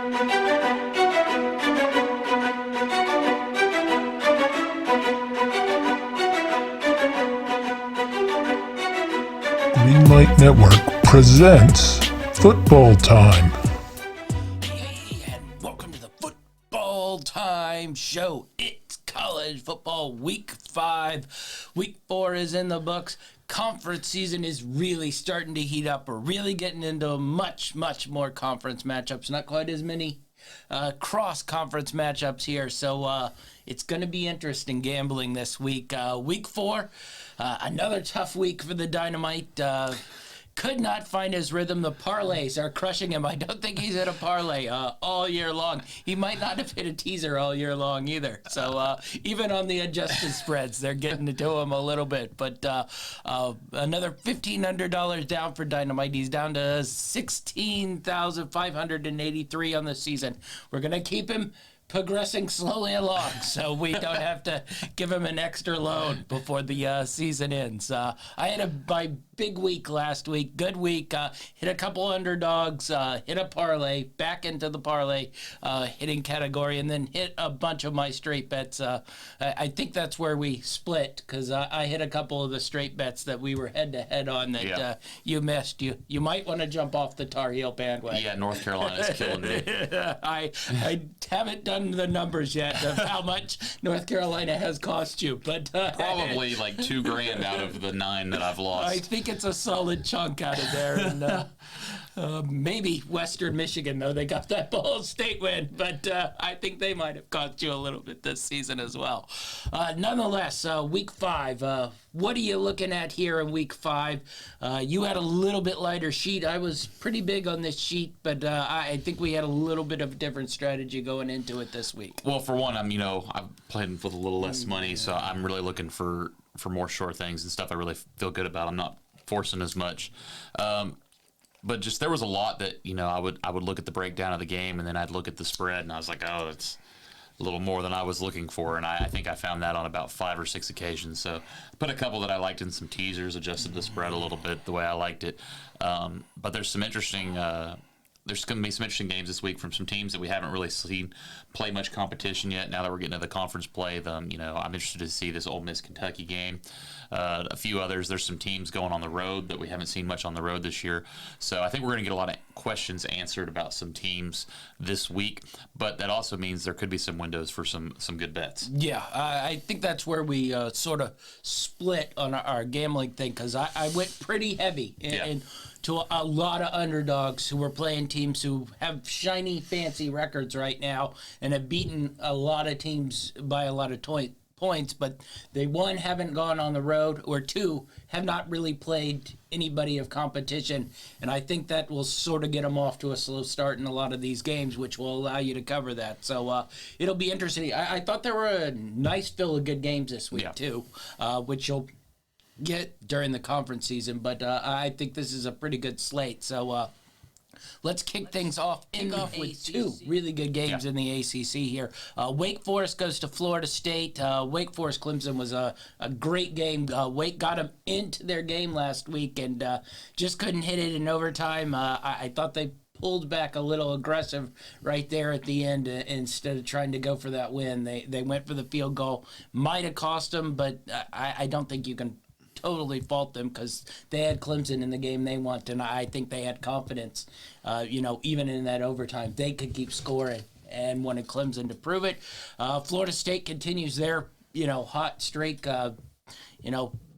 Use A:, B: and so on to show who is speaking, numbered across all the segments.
A: Greenlight Network presents Football Time.
B: Hey, and welcome to the Football Time Show. It's college football week 5. Week 4 is in the books. Conference season is really starting to heat up. We're really getting into much more conference matchups. Not quite as many cross-conference matchups here. So it's going to be interesting gambling this week. Week 4, another tough week for the Dynamite. Could not find his rhythm. The parlays are crushing him. I don't think he's hit a parlay all year long. He might not have hit a teaser all year long either. So even on the adjusted spreads, they're getting to him a little bit. But another $1,500 down for Dynamite. He's down to $16,583 on the season. We're going to keep him progressing slowly along, so we don't have to give him an extra load before the season ends. I had my big week last week, good week, hit a couple underdogs, hit a parlay, back into the parlay hitting category, and then hit a bunch of my straight bets. I think that's where we split, because I hit a couple of the straight bets that we were head-to-head on that you missed. You might want to jump off the Tar Heel bandwagon.
C: Yeah, North Carolina's killing me.
B: I haven't done the numbers yet of how much North Carolina has cost you, but
C: probably like $2,000 out of the 9 that I've lost.
B: I think it's a solid chunk out of there, and maybe Western Michigan, though they got that Ball State win, but I think they might have cost you a little bit this season as well. Nonetheless, week 5. What are you looking at here in week 5? You had a little bit lighter sheet. I was pretty big on this sheet, but I think we had a little bit of a different strategy going into it this week.
C: Well, for one, I'm playing with a little less money, so I'm really looking for more sure things and stuff I really feel good about. I'm not forcing as much. But just there was a lot that, I would look at the breakdown of the game, and then I'd look at the spread, and I was like, oh, that's a little more than I was looking for, and I think I found that on about 5 or 6 occasions. So put a couple that I liked in some teasers, adjusted the spread a little bit the way I liked it. But there's some interesting there's going to be some interesting games this week from some teams that we haven't really seen play much competition yet. Now that we're getting to the conference play, I'm interested to see this Ole Miss Kentucky game. A few others. There's some teams going on the road that we haven't seen much on the road this year. So I think we're going to get a lot of questions answered about some teams this week. But that also means there could be some windows for some good bets.
B: Yeah, I think that's where we sort of split on our gambling thing, because I went pretty heavy to a lot of underdogs who were playing teams who have shiny, fancy records right now and have beaten a lot of teams by a lot of points, but they, 1, haven't gone on the road, or 2, have not really played anybody of competition, and I think that will sort of get them off to a slow start in a lot of these games, which will allow you to cover that. So it'll be interesting. I thought there were a nice fill of good games this week, too, which you'll get during the conference season, but I think this is a pretty good slate. So let's kick things off with 2 really good games in the ACC here. Wake Forest goes to Florida State. Wake Forest Clemson was a great game. Wake got them into their game last week and just couldn't hit it in overtime. I thought they pulled back a little aggressive right there at the end instead of trying to go for that win. They went for the field goal. Might have cost them, but I don't think you can totally fault them, because they had Clemson in the game they want, and I think they had confidence, even in that overtime, they could keep scoring and wanted Clemson to prove it. Florida State continues their, hot streak.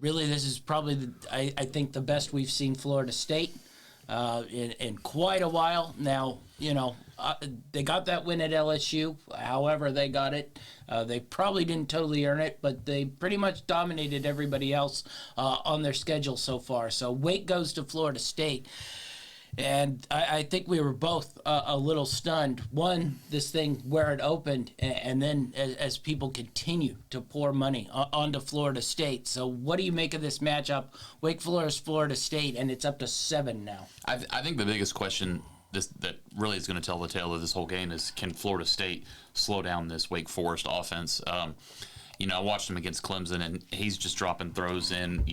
B: Really this is probably, I think, the best we've seen Florida State in quite a while now. They got that win at LSU, however they got it. They probably didn't totally earn it, but they pretty much dominated everybody else on their schedule so far. So Wake goes to Florida State. And I think we were both a little stunned. One, this thing where it opened, and then as people continue to pour money onto Florida State. So what do you make of this matchup? Wake Forest, Florida State, and it's up to 7 now.
C: I think the biggest question that really is going to tell the tale of this whole game is, can Florida State slow down this Wake Forest offense? I watched him against Clemson, and he's just dropping throws in.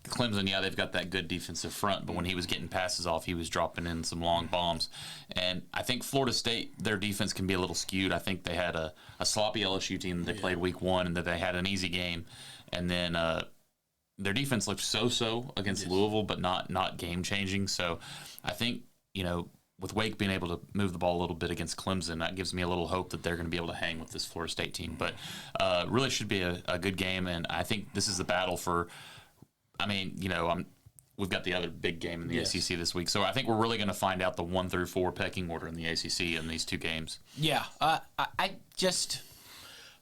C: Clemson, yeah, they've got that good defensive front, but when he was getting passes off, he was dropping in some long bombs. And I think Florida State, their defense can be a little skewed. I think they had a sloppy LSU team that they played week 1, and that they had an easy game. And then their defense looked so-so against Louisville, but not game-changing. So I think, with Wake being able to move the ball a little bit against Clemson, that gives me a little hope that they're going to be able to hang with this Florida State team. But really should be a good game, and I think this is the battle for we've got the other big game in the ACC this week. So I think we're really going to find out the 1 through 4 pecking order in the ACC in these two games.
B: Yeah,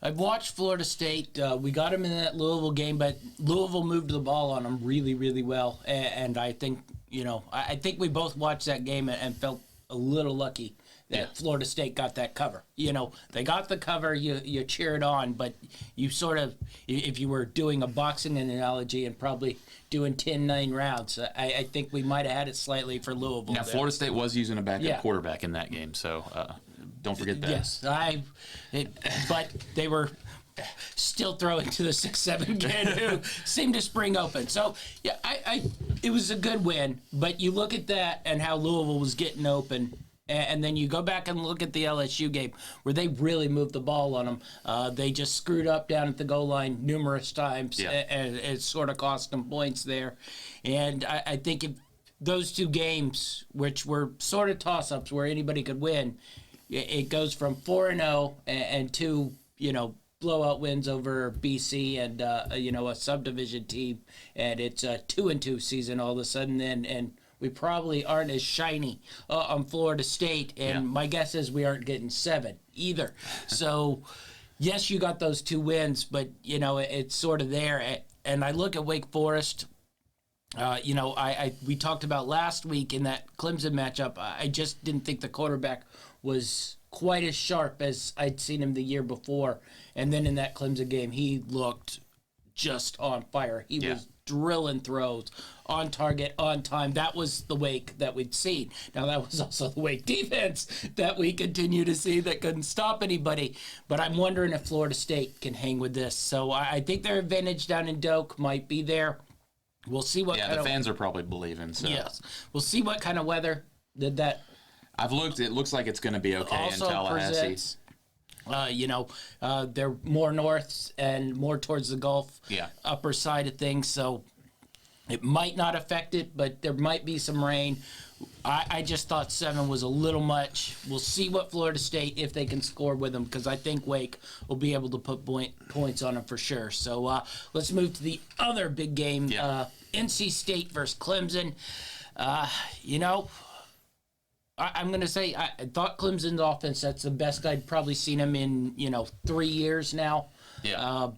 B: I've watched Florida State. We got them in that Louisville game, but Louisville moved the ball on them really, really well. And I think, I think we both watched that game and felt a little lucky that Florida State got that cover. They got the cover, you cheered on, but you sort of, if you were doing a boxing analogy and probably doing 10-9 rounds, I think we might have had it slightly for Louisville.
C: Now, Florida State was using a backup quarterback in that game, so don't forget that.
B: Yes, but they were still throwing to the 6'7" kid who seemed to spring open. So, yeah, it was a good win, but you look at that and how Louisville was getting open, and then you go back and look at the LSU game where they really moved the ball on them. They just screwed up down at the goal line numerous times, and it sort of cost them points there. And I think if those two games, which were sort of toss-ups where anybody could win, it goes from 4-0 and 2, blowout wins over BC and a subdivision team, and it's a 2-2 season all of a sudden, and we probably aren't as shiny on Florida State, and my guess is we aren't getting 7 either. So, yes, you got those 2 wins, but it's sort of there. And I look at Wake Forest. We talked about last week in that Clemson matchup. I just didn't think the quarterback was quite as sharp as I'd seen him the year before. And then in that Clemson game, he looked just on fire. He was drilling throws, on target, on time. That was the Wake that we'd seen. Now, that was also the Wake defense that we continue to see that couldn't stop anybody. But I'm wondering if Florida State can hang with this. So I think their advantage down in Doak might be there. We'll see what kind
C: of... fans are probably believing, so...
B: Yes. We'll see what kind of weather did that...
C: I've looked. It looks like it's going to be okay in Tallahassee.
B: They're more north and more towards the Gulf upper side of things, so it might not affect it, but there might be some rain. I just thought 7 was a little much. We'll see what Florida State, if they can score with them, because I think Wake will be able to put points on them for sure. So let's move to the other big game, NC State versus Clemson. I'm going to say I thought Clemson's offense, that's the best I'd probably seen them in, 3 years now.
C: Yeah.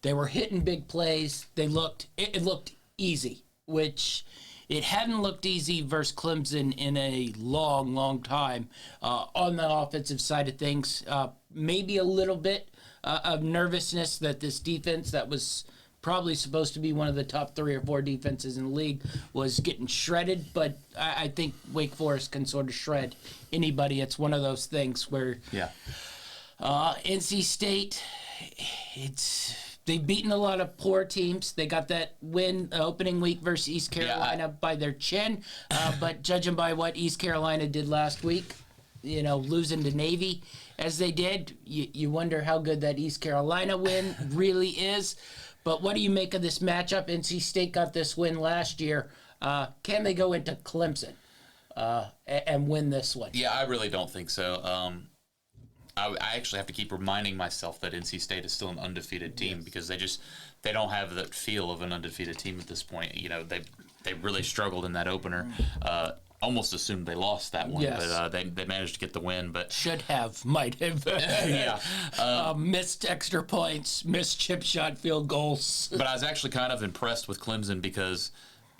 B: They were hitting big plays. It looked easy, which it hadn't looked easy versus Clemson in a long, long time on the offensive side of things. Maybe a little bit of nervousness that this defense that was probably supposed to be one of the top 3 or 4 defenses in the league was getting shredded, but I think Wake Forest can sort of shred anybody. It's one of those things where NC State, they've beaten a lot of poor teams. They got that win opening week versus East Carolina by their chin, but judging by what East Carolina did last week, losing to Navy as they did, you wonder how good that East Carolina win really is. But what do you make of this matchup? NC State got this win last year. Can they go into Clemson and win this one?
C: Yeah, I really don't think so. I actually have to keep reminding myself that NC State is still an undefeated team because they don't have that feel of an undefeated team at this point. They really struggled in that opener. Almost assumed they lost that one, but they managed to get the win. But
B: might have. Missed extra points, missed chip shot field goals.
C: But I was actually kind of impressed with Clemson because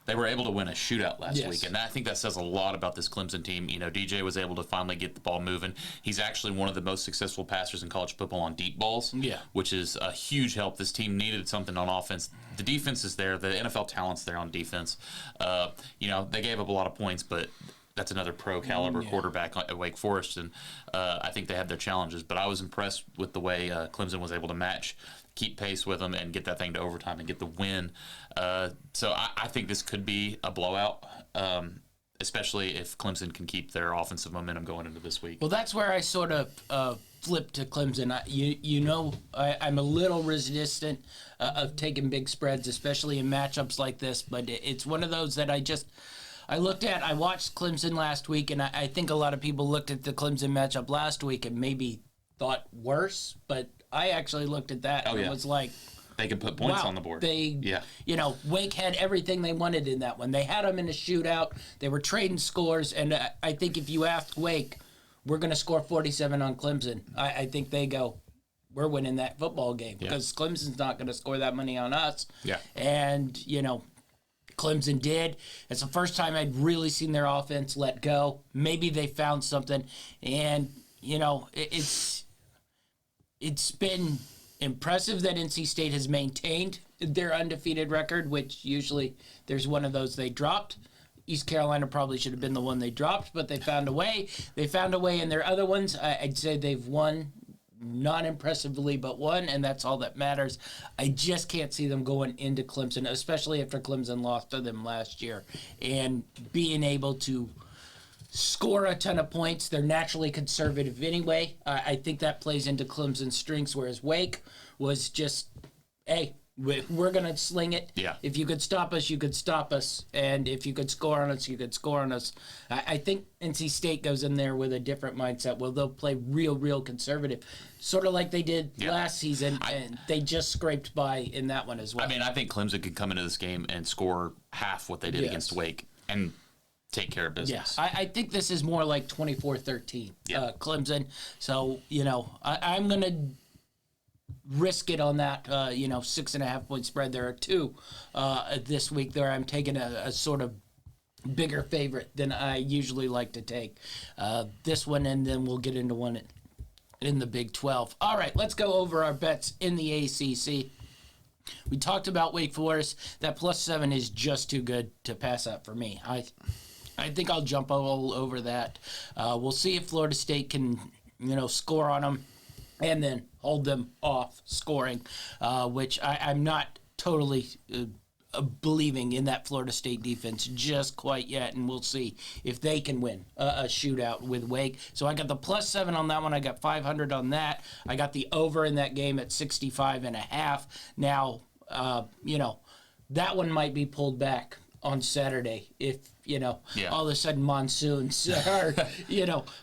C: they were able to win a shootout last week, and I think that says a lot about this Clemson team. DJ was able to finally get the ball moving. He's actually one of the most successful passers in college football on deep balls, which is a huge help. This team needed something on offense. The defense is there. The NFL talent's there on defense. They gave up a lot of points, but that's another pro caliber quarterback at Wake Forest, and I think they have their challenges. But I was impressed with the way Clemson was able to keep pace with them, and get that thing to overtime and get the win. So I think this could be a blowout, especially if Clemson can keep their offensive momentum going into this week.
B: Well, that's where I sort of flip to Clemson. I'm a little resistant of taking big spreads, especially in matchups like this. But it's one of those that I watched Clemson last week, and I think a lot of people looked at the Clemson matchup last week and maybe thought worse. But I actually looked at that and was like,
C: they could put points on the board.
B: Wake had everything they wanted in that one. They had them in a shootout. They were trading scores, and I think if you asked Wake, we're going to score 47 on Clemson, I think they go, we're winning that football game because Clemson's not going to score that money on us.
C: Yeah.
B: And, Clemson did. It's the first time I'd really seen their offense let go. Maybe they found something, and, it's been impressive that NC State has maintained their undefeated record, which usually there's one of those they dropped. East Carolina probably should have been the one they dropped, but they found a way. They found a way in their other ones. I'd say they've won, not impressively, but won, and that's all that matters. I just can't see them going into Clemson, especially after Clemson lost to them last year, and being able to score a ton of points. They're naturally conservative anyway. I think that plays into Clemson's strengths, whereas Wake was just, hey, we're going to sling it.
C: Yeah.
B: If you could stop us, you could stop us. And if you could score on us, you could score on us. I think NC State goes in there with a different mindset where they'll play real conservative, sort of like they did last season, and they just scraped by in that one as well.
C: I mean, I think Clemson could come into this game and score half what they did against Wake and take care of business.
B: Yeah, I think this is more like 24-13, Clemson. So, I'm going to risk it on that, 6.5 point spread. There are two this week there. I'm taking a sort of bigger favorite than I usually like to take. This one, and then we'll get into one in the Big 12. All right, let's go over our bets in the ACC. We talked about Wake Forest. That +7 is just too good to pass up for me. I think I'll jump all over that. We'll see if Florida State can, score on them and then hold them off scoring, which I'm not totally believing in that Florida State defense just quite yet, and we'll see if they can win a shootout with Wake. So I got the +7 on that one. I got 500 on that. I got the over in that game at 65.5. Now, that one might be pulled back on Saturday if all of a sudden monsoons are,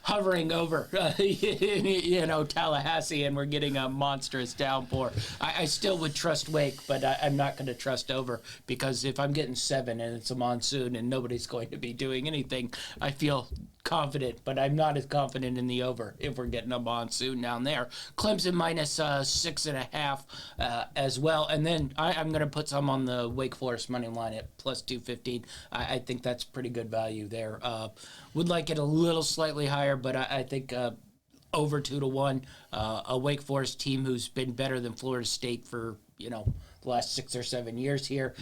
B: hovering over, Tallahassee, and we're getting a monstrous downpour. I still would trust Wake, but I'm not going to trust over, because if I'm getting 7 and it's a monsoon and nobody's going to be doing anything, I feel confident, but I'm not as confident in the over if we're getting a monsoon down there. Clemson -6.5 as well, and then I'm going to put some on the Wake Forest money line at +215. I think that's pretty good value there. Would like it a little slightly higher, but I think over 2-1. A Wake Forest team who's been better than Florida State for the last 6 or 7 years here,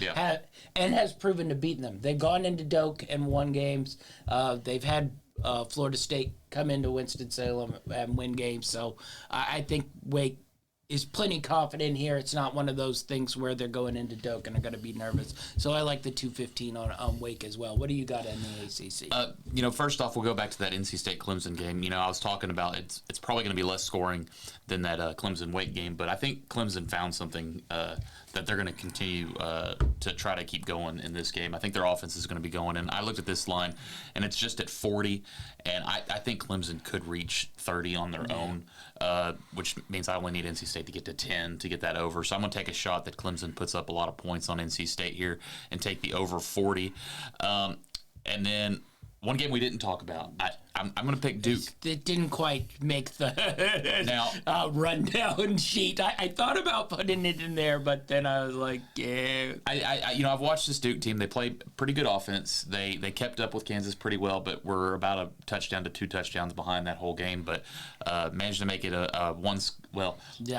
B: and has proven to beat them. They've gone into Doak and won games. They've had Florida State come into Winston-Salem and win games. So I think Wake is plenty confident here. It's not one of those things where they're going into Doak and are going to be nervous. So I like the 215 on Wake as well. What do you got in the ACC?
C: First off, we'll go back to that NC State Clemson game. I was talking about it's probably going to be less scoring than that Clemson Wake game, but I think Clemson found something that they're going to continue to try to keep going in this game. I think their offense is going to be going, and I looked at this line, and it's just at 40, and I think Clemson could reach 30 on their own, which means I only need NC State to get to 10 to get that over. So I'm going to take a shot that Clemson puts up a lot of points on NC State here and take the over 40. And then one game we didn't talk about. I'm going to pick Duke.
B: It didn't quite make the
C: Now,
B: rundown sheet. I thought about putting it in there, but then I was like, yeah.
C: I've watched this Duke team. They play pretty good offense. They kept up with Kansas pretty well, but were about a touchdown to 2 touchdowns behind that whole game. But managed to make it a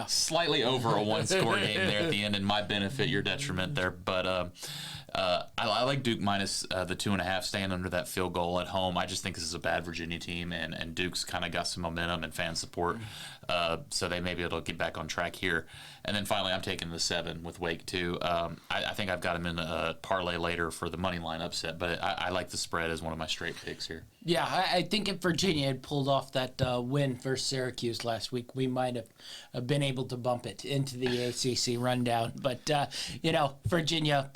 C: slightly over a 1-score game there at the end, and my benefit, your detriment there. But I like Duke minus the 2.5, staying under that field goal at home. I just think this is a bad Virginia team, and Duke's kind of got some momentum and fan support, so they may be able to get back on track here. And then finally, I'm taking the 7 with Wake too. I think I've got them in a parlay later for the money line upset, but I like the spread as one of my straight picks here.
B: Yeah, I think if Virginia had pulled off that win versus Syracuse last week, we might have been able to bump it into the ACC rundown. But, Virginia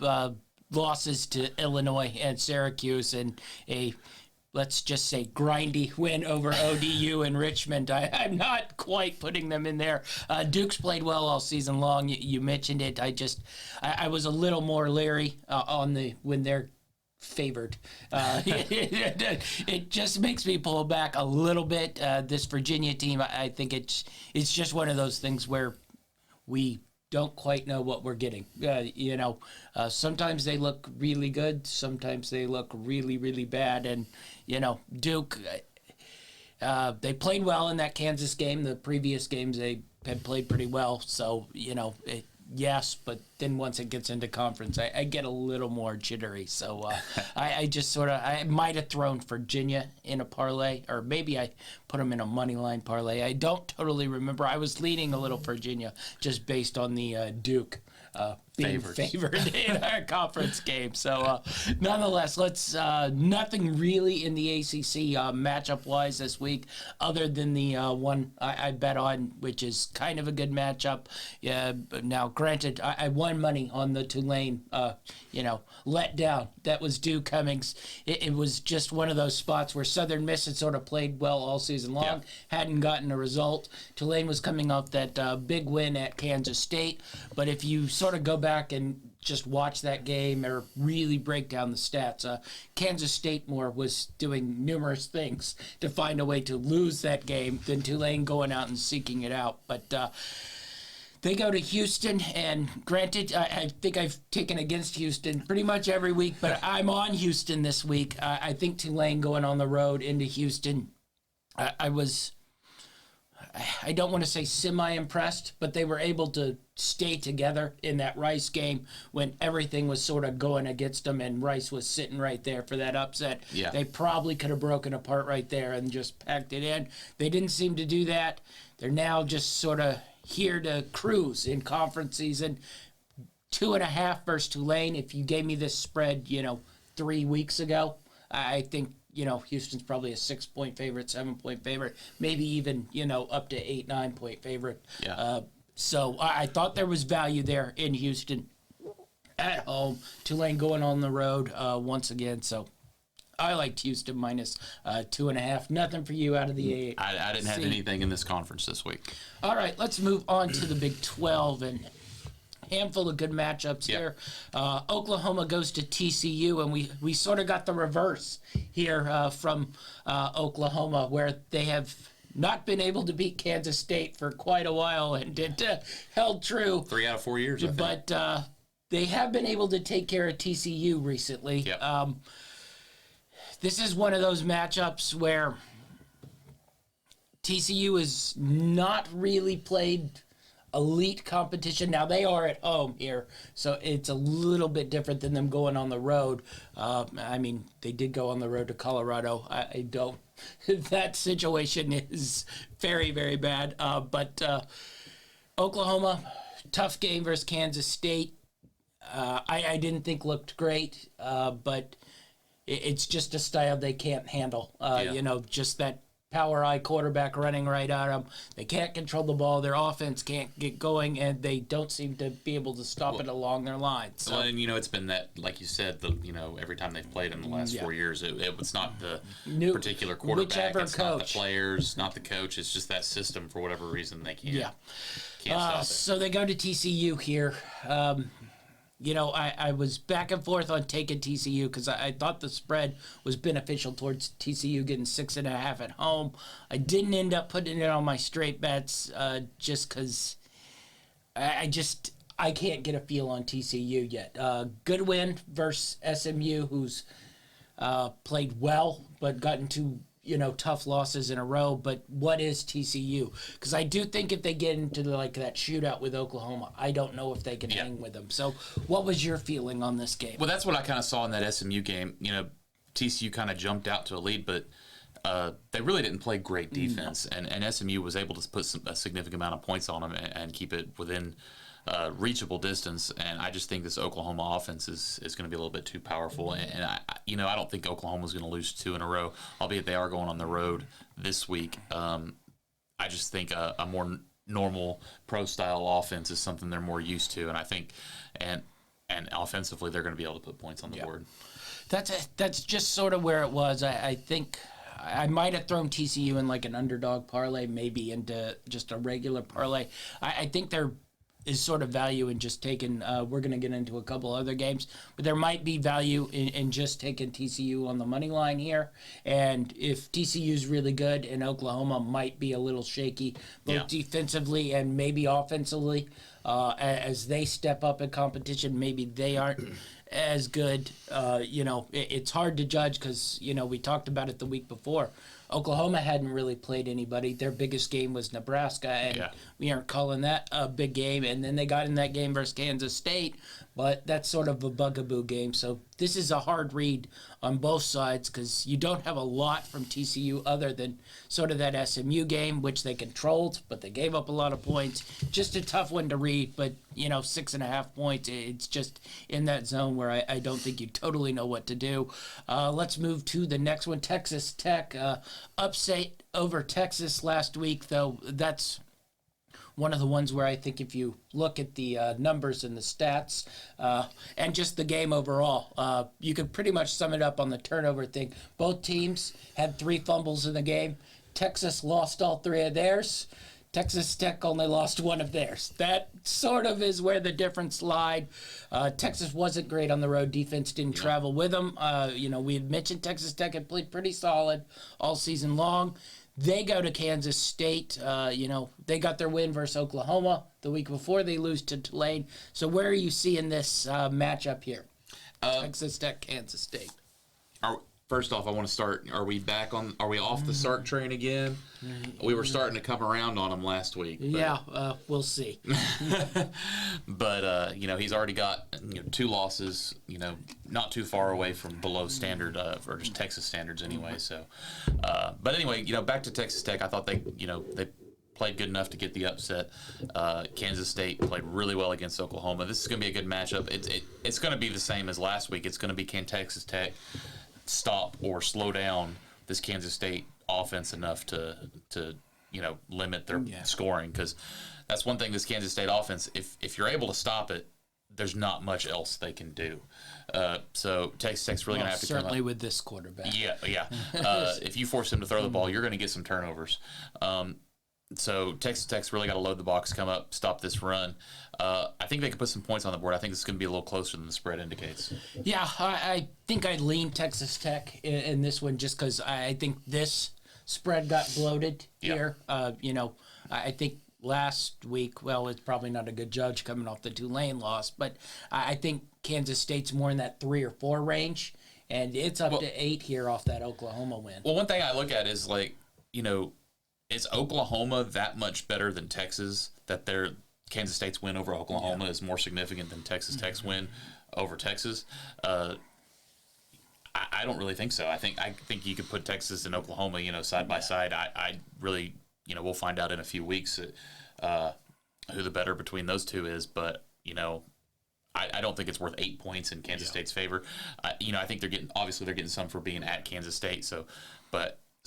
B: losses to Illinois and Syracuse and let's just say grindy win over ODU and Richmond. I'm not quite putting them in there. Duke's played well all season long. You mentioned it. I was a little more leery when they're favored. It just makes me pull back a little bit. This Virginia team, I think it's just one of those things where we don't quite know what we're getting. Sometimes they look really good. Sometimes they look really, really bad. And, Duke, they played well in that Kansas game. The previous games they had played pretty well. So, yes, but then once it gets into conference, I get a little more jittery. So I just I might have thrown Virginia in a parlay, or maybe I put them in a money line parlay. I don't totally remember. I was leaning a little Virginia just based on the Duke being favored in our conference game. So nonetheless, let's nothing really in the ACC matchup-wise this week other than the one I bet on, which is kind of a good matchup. Now, granted, I won money on the Tulane, let down. That was Duke Cummings. It was just one of those spots where Southern Miss had sort of played well all season long, hadn't gotten a result. Tulane was coming off that big win at Kansas State, but if you sort of go back and just watch that game or really break down the stats, Kansas State was doing numerous things to find a way to lose that game than Tulane going out and seeking it out. But they go to Houston, and granted, I think I've taken against Houston pretty much every week, but I'm on Houston this week. I think Tulane going on the road into Houston, I don't want to say semi-impressed, but they were able to stay together in that Rice game when everything was sort of going against them and Rice was sitting right there for that upset.
C: Yeah.
B: They probably could have broken apart right there and just packed it in. They didn't seem to do that. They're now just sort of here to cruise in conference season. 2.5 versus Tulane. If you gave me this spread, 3 weeks ago, I think, Houston's probably a 6-point favorite, 7-point favorite, maybe even, up to 8, 9-point favorite.
C: Yeah.
B: So I thought there was value there in Houston at home. Tulane going on the road once again. So I liked Houston minus 2.5. Nothing for you out of the AAC.
C: I didn't have anything in this conference this week.
B: All right, let's move on to the Big 12 and handful of good matchups here. Oklahoma goes to TCU, and we sort of got the reverse here from Oklahoma, where they have not been able to beat Kansas State for quite a while, and it held true.
C: 3 out of 4 years, I think.
B: But they have been able to take care of TCU recently.
C: Yep.
B: This is one of those matchups where TCU has not really played elite competition. Now, they are at home here, so it's a little bit different than them going on the road. They did go on the road to Colorado. I don't... that situation is very, very bad. But Oklahoma, tough game versus Kansas State. I didn't think looked great, but it's just a style they can't handle. Just that power eye quarterback running right at them. They can't control the ball. Their offense can't get going, and they don't seem to be able to stop it along their line. So.
C: Well, and it's been that, like you said, every time they've played in the last 4 years, it's not the particular quarterback, it's not the players, not the coach. It's just that system for whatever reason they can't stop it.
B: So they go to TCU here. I was back and forth on taking TCU because I thought the spread was beneficial towards TCU getting 6.5 at home. I didn't end up putting it on my straight bets just because I can't get a feel on TCU yet. Good win versus SMU, who's played well but gotten two tough losses in a row. But what is TCU? Because I do think if they get into that shootout with Oklahoma, I don't know if they can hang with them. So what was your feeling on this game?
C: Well, that's what I kind of saw in that SMU game. TCU kind of jumped out to a lead, but they really didn't play great defense, and SMU was able to put a significant amount of points on them and keep it within reachable distance. And I just think this Oklahoma offense is going to be a little bit too powerful. And I don't think Oklahoma's going to lose 2 in a row, albeit they are going on the road this week. I just think a more normal pro-style offense is something they're more used to, and I think and offensively they're going to be able to put points on the board.
B: That's just sort of where it was. I think I might have thrown TCU in like an underdog parlay, maybe into just a regular parlay. I think there is sort of value in just taking, we're going to get into a couple other games, but there might be value in just taking TCU on the money line here. And if TCU is really good and Oklahoma might be a little shaky, both defensively and maybe offensively, as they step up in competition, maybe they aren't as good. It's hard to judge because, we talked about it the week before. Oklahoma hadn't really played anybody. Their biggest game was Nebraska, and we aren't calling that a big game. And then they got in that game versus Kansas State, but that's sort of a bugaboo game. So this is a hard read on both sides because you don't have a lot from TCU other than sort of that SMU game, which they controlled, but they gave up a lot of points. Just a tough one to read, but, 6.5 points, it's just in that zone where I don't think you totally know what to do. Let's move to the next one, Texas Tech. Upset over Texas last week, though. That's one of the ones where I think if you look at the numbers and the stats and just the game overall, you could pretty much sum it up on the turnover thing. Both teams had 3 fumbles in the game. Texas lost all 3 of theirs. Texas Tech only lost 1 of theirs. That sort of is where the difference lied. Texas wasn't great on the road. Defense didn't travel with them. We had mentioned Texas Tech had played pretty solid all season long. They go to Kansas State. They got their win versus Oklahoma the week before. They lose to Tulane. So where are you seeing this matchup here? Texas Tech, Kansas State.
C: First off, I want to start. Are we off the Sark train again? We were starting to come around on him last week. But,
B: yeah, we'll see.
C: But he's already got 2 losses. Not too far away from below standard or just Texas standards anyway. So, but anyway, back to Texas Tech. I thought they played good enough to get the upset. Kansas State played really well against Oklahoma. This is going to be a good matchup. It's going to be the same as last week. It's going to be, can Texas Tech stop or slow down this Kansas State offense enough to limit their scoring, because that's one thing, this Kansas State offense, if you're able to stop it, there's not much else they can do. So Texas Tech's really going to have to come up.
B: Certainly with this quarterback.
C: Yeah. If you force him to throw the ball, you're going to get some turnovers. So Texas Tech's really got to load the box, come up, stop this run. I think they can put some points on the board. I think it's going to be a little closer than the spread indicates.
B: Yeah, I think I'd lean Texas Tech in this one just because I think this spread got bloated here. I think last week, well, it's probably not a good judge coming off the Tulane loss, but I think Kansas State's more in that 3 or 4 range, and it's up to 8 here off that Oklahoma win.
C: Well, one thing I look at is is Oklahoma that much better than Texas, that their Kansas State's win over Oklahoma is more significant than Texas Tech's win over Texas? I don't really think so. I think you could put Texas and Oklahoma, side by side. I really, we'll find out in a few weeks who the better between those two is. But I don't think it's worth 8 points in Kansas State's favor. I think they're getting some for being at Kansas State.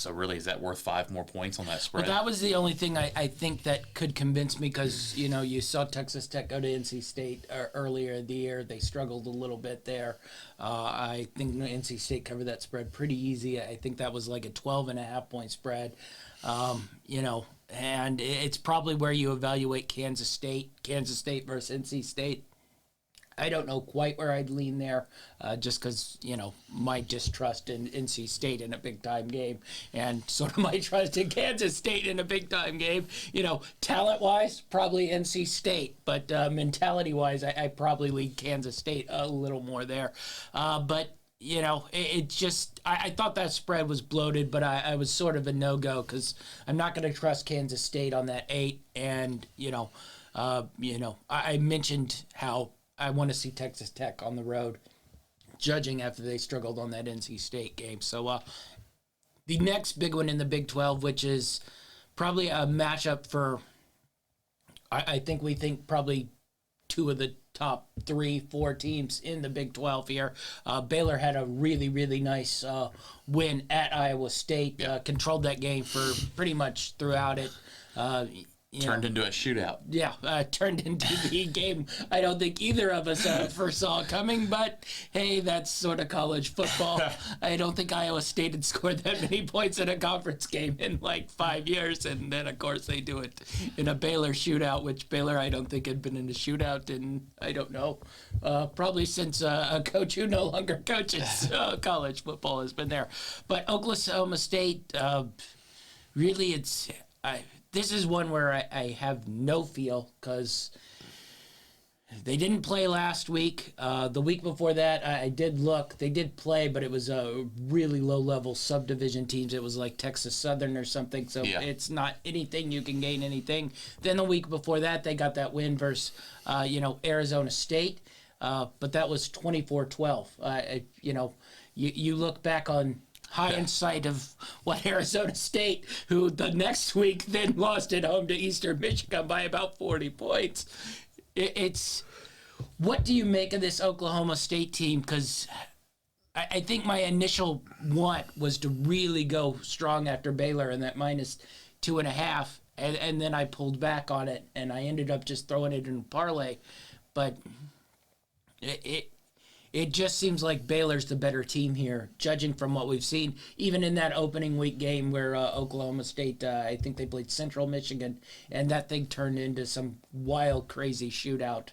C: So really, is that worth 5 more points on that spread?
B: Well, that was the only thing I think that could convince me, because, you saw Texas Tech go to NC State earlier in the year. They struggled a little bit there. I think NC State covered that spread pretty easy. I think that was like a 12.5-point spread. And it's probably where you evaluate Kansas State versus NC State. I don't know quite where I'd lean there, just because, my distrust in NC State in a big-time game and sort of my trust in Kansas State in a big-time game. Talent-wise, probably NC State, but mentality-wise, I probably lean Kansas State a little more there. But it just, I thought that spread was bloated, but I was sort of a no-go because I'm not going to trust Kansas State on that 8. And, I mentioned how I want to see Texas Tech on the road, judging after they struggled on that NC State game. So the next big one in the Big 12, which is probably a matchup for, I think we think probably 2 of the top 3-4 teams in the Big 12 here. Baylor had a really, really nice win at Iowa State, controlled that game for pretty much throughout it.
C: Turned into a shootout.
B: Yeah, turned into the game I don't think either of us foresaw coming, but hey, that's sort of college football. I don't think Iowa State had scored that many points in a conference game in like 5 years, and then of course they do it in a Baylor shootout, which Baylor I don't think had been in a shootout in, I don't know, probably since a coach who no longer coaches college football has been there. But Oklahoma State, really this is one where I have no feel because they didn't play last week. The week before that, I did look. They did play, but it was a really low-level subdivision teams. It was like Texas Southern or something, so it's not anything you can gain anything. Then the week before that, they got that win versus, Arizona State, but that was 24-12. You look back on hindsight of what Arizona State, who the next week then lost at home to Eastern Michigan by about 40 points. It's what do you make of this Oklahoma State team? Because I think my initial want was to really go strong after Baylor and that -2.5, and then I pulled back on it, and I ended up just throwing it in a parlay. But it just seems like Baylor's the better team here, judging from what we've seen. Even in that opening week game where Oklahoma State, I think they played Central Michigan, and that thing turned into some wild, crazy shootout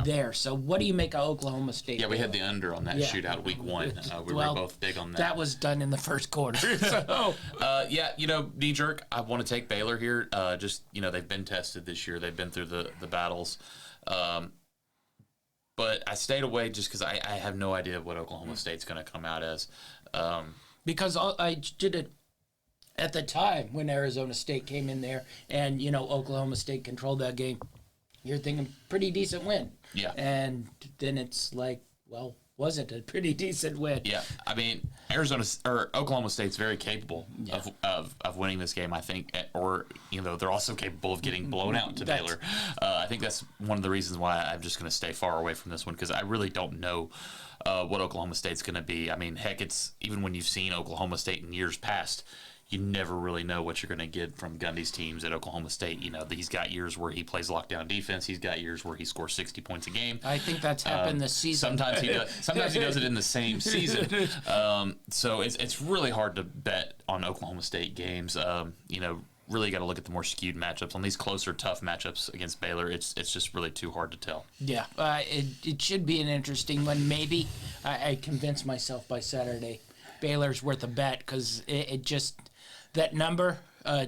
B: there. So what do you make of Oklahoma State?
C: Yeah, we had the under on that shootout week 1. We were both big on that.
B: That was done in the first quarter. So.
C: knee-jerk, I want to take Baylor here. They've been tested this year. They've been through the battles. But I stayed away just because I have no idea what Oklahoma State's going to come out as.
B: Because I did it at the time when Arizona State came in there and, Oklahoma State controlled that game. You're thinking pretty decent win.
C: Yeah.
B: And then it's like, well, was it a pretty decent win?
C: Yeah. I mean, Oklahoma State's very capable of winning this game, I think, or they're also capable of getting blown out to Baylor. I think that's one of the reasons why I'm just going to stay far away from this one because I really don't know what Oklahoma State's going to be. I mean, heck, it's even when you've seen Oklahoma State in years past, you never really know what you're going to get from Gundy's teams at Oklahoma State. He's got years where he plays lockdown defense. He's got years where he scores 60 points a game.
B: I think that's happened this season.
C: Sometimes he does. Sometimes he does it in the same season. So it's really hard to bet on Oklahoma State games. Really got to look at the more skewed matchups. On these closer, tough matchups against Baylor, it's just really too hard to tell.
B: Yeah, it should be an interesting one. Maybe I convinced myself by Saturday Baylor's worth a bet because it just – that number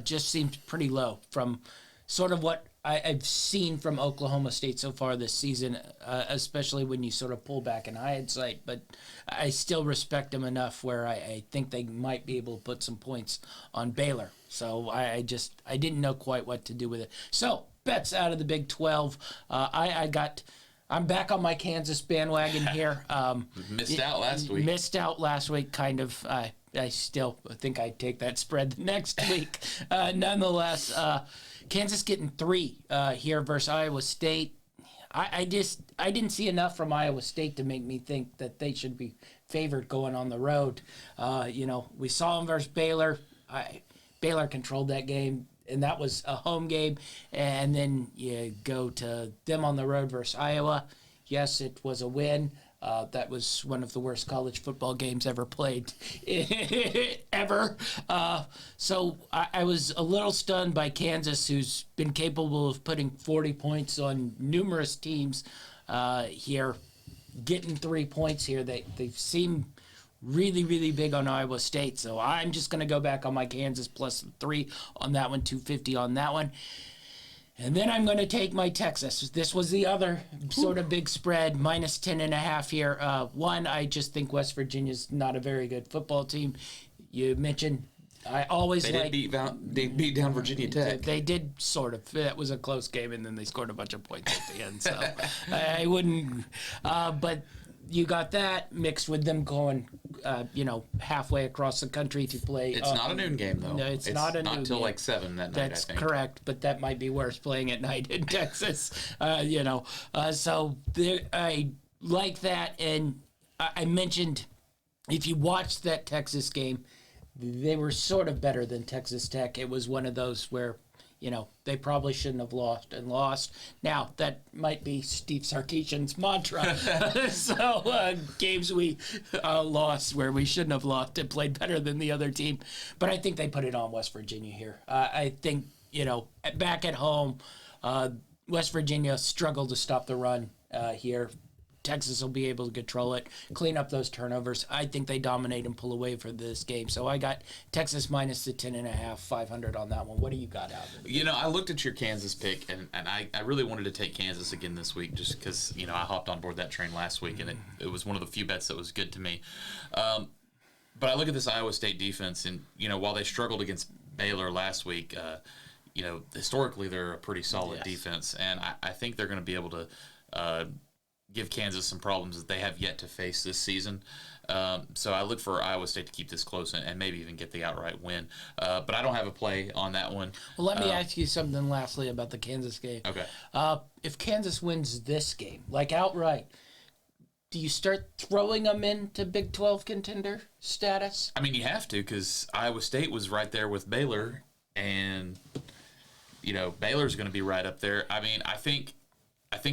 B: just seems pretty low from sort of what I've seen from Oklahoma State so far this season, especially when you sort of pull back in hindsight. But I still respect them enough where I think they might be able to put some points on Baylor. So I didn't know quite what to do with it. So bets out of the Big 12. I'm back on my Kansas bandwagon here.
C: Missed out last week.
B: Kind of. I still think I'd take that spread the next week. Nonetheless, Kansas getting 3 here versus Iowa State. I didn't see enough from Iowa State to make me think that they should be favored going on the road. We saw them versus Baylor. Baylor controlled that game, and that was a home game. And then you go to them on the road versus Iowa. Yes, it was a win. That was one of the worst college football games ever played, ever. So I was a little stunned by Kansas, who's been capable of putting 40 points on numerous teams here. getting 3 points here. They seem really, really big on Iowa State. So I'm just going to go back on my Kansas plus 3 on that one, 250 on that one. And then I'm going to take my Texas. This was the other sort of big spread, minus 10.5 here. One, I just think West Virginia's not a very good football team. You mentioned I always
C: they beat down Virginia Tech.
B: They did sort of. That was a close game, and then they scored a bunch of points at the end. So I wouldn't. But you got that mixed with them going, halfway across the country to play.
C: It's not a noon game though.
B: No, it's not a noon game.
C: Not till like 7 that night.
B: That's
C: I think.
B: correct, but that might be worse playing at night in Texas. So I like that, and I mentioned if you watched that Texas game, they were sort of better than Texas Tech. It was one of those where they probably shouldn't have lost. Now, that might be Steve Sarkisian's mantra. So, games we lost where we shouldn't have lost and played better than the other team. But I think they put it on West Virginia here. I think, back at home, West Virginia struggled to stop the run here. Texas will be able to control it, clean up those turnovers. I think they dominate and pull away for this game. So I got Texas minus the 10.5, 500 on that one. What do you got out of it?
C: I looked at your Kansas pick, and I really wanted to take Kansas again this week just because, I hopped on board that train last week, and it was one of the few bets that was good to me. But I look at this Iowa State defense, and, while they struggled against Baylor last week, historically they're a pretty solid defense, and I think they're going to be able to give Kansas some problems that they have yet to face this season. So I look for Iowa State to keep this close and maybe even get the outright win. But I don't have a play on that one.
B: Well, let me ask you something lastly about the Kansas game.
C: Okay.
B: If Kansas wins this game, like outright, do you start throwing them into Big 12 contender status?
C: I mean, you have to because Iowa State was right there with Baylor, and, Baylor's going to be right up there. I mean, I think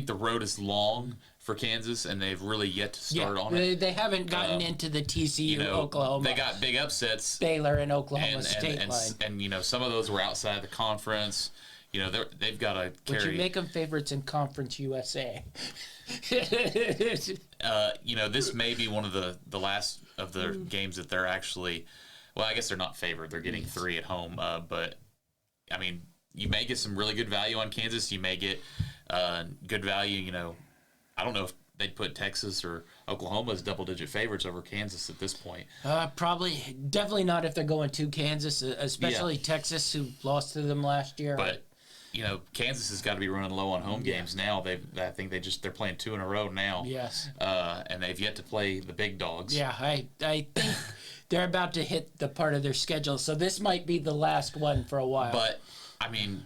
C: the road is long for Kansas, and they've really yet to start on it.
B: They haven't gotten into the TCU, Oklahoma.
C: They got big upsets.
B: Baylor and Oklahoma State line.
C: And some of those were outside the conference. They've got to carry.
B: Would you make them favorites in Conference USA?
C: This may be one of the last of the games that they're actually. Well, I guess they're not favored. They're getting 3 at home. But I mean, you may get some really good value on Kansas. You may get good value. I don't know if they'd put Texas or Oklahoma as double-digit favorites over Kansas at this point.
B: Definitely not if they're going to Kansas, especially Texas, who lost to them last year.
C: But Kansas has got to be running low on home games now. I think they're playing 2 in a row now.
B: Yes.
C: And they've yet to play the big dogs.
B: Yeah, I think they're about to hit the part of their schedule, so this might be the last one for a while.
C: But I mean,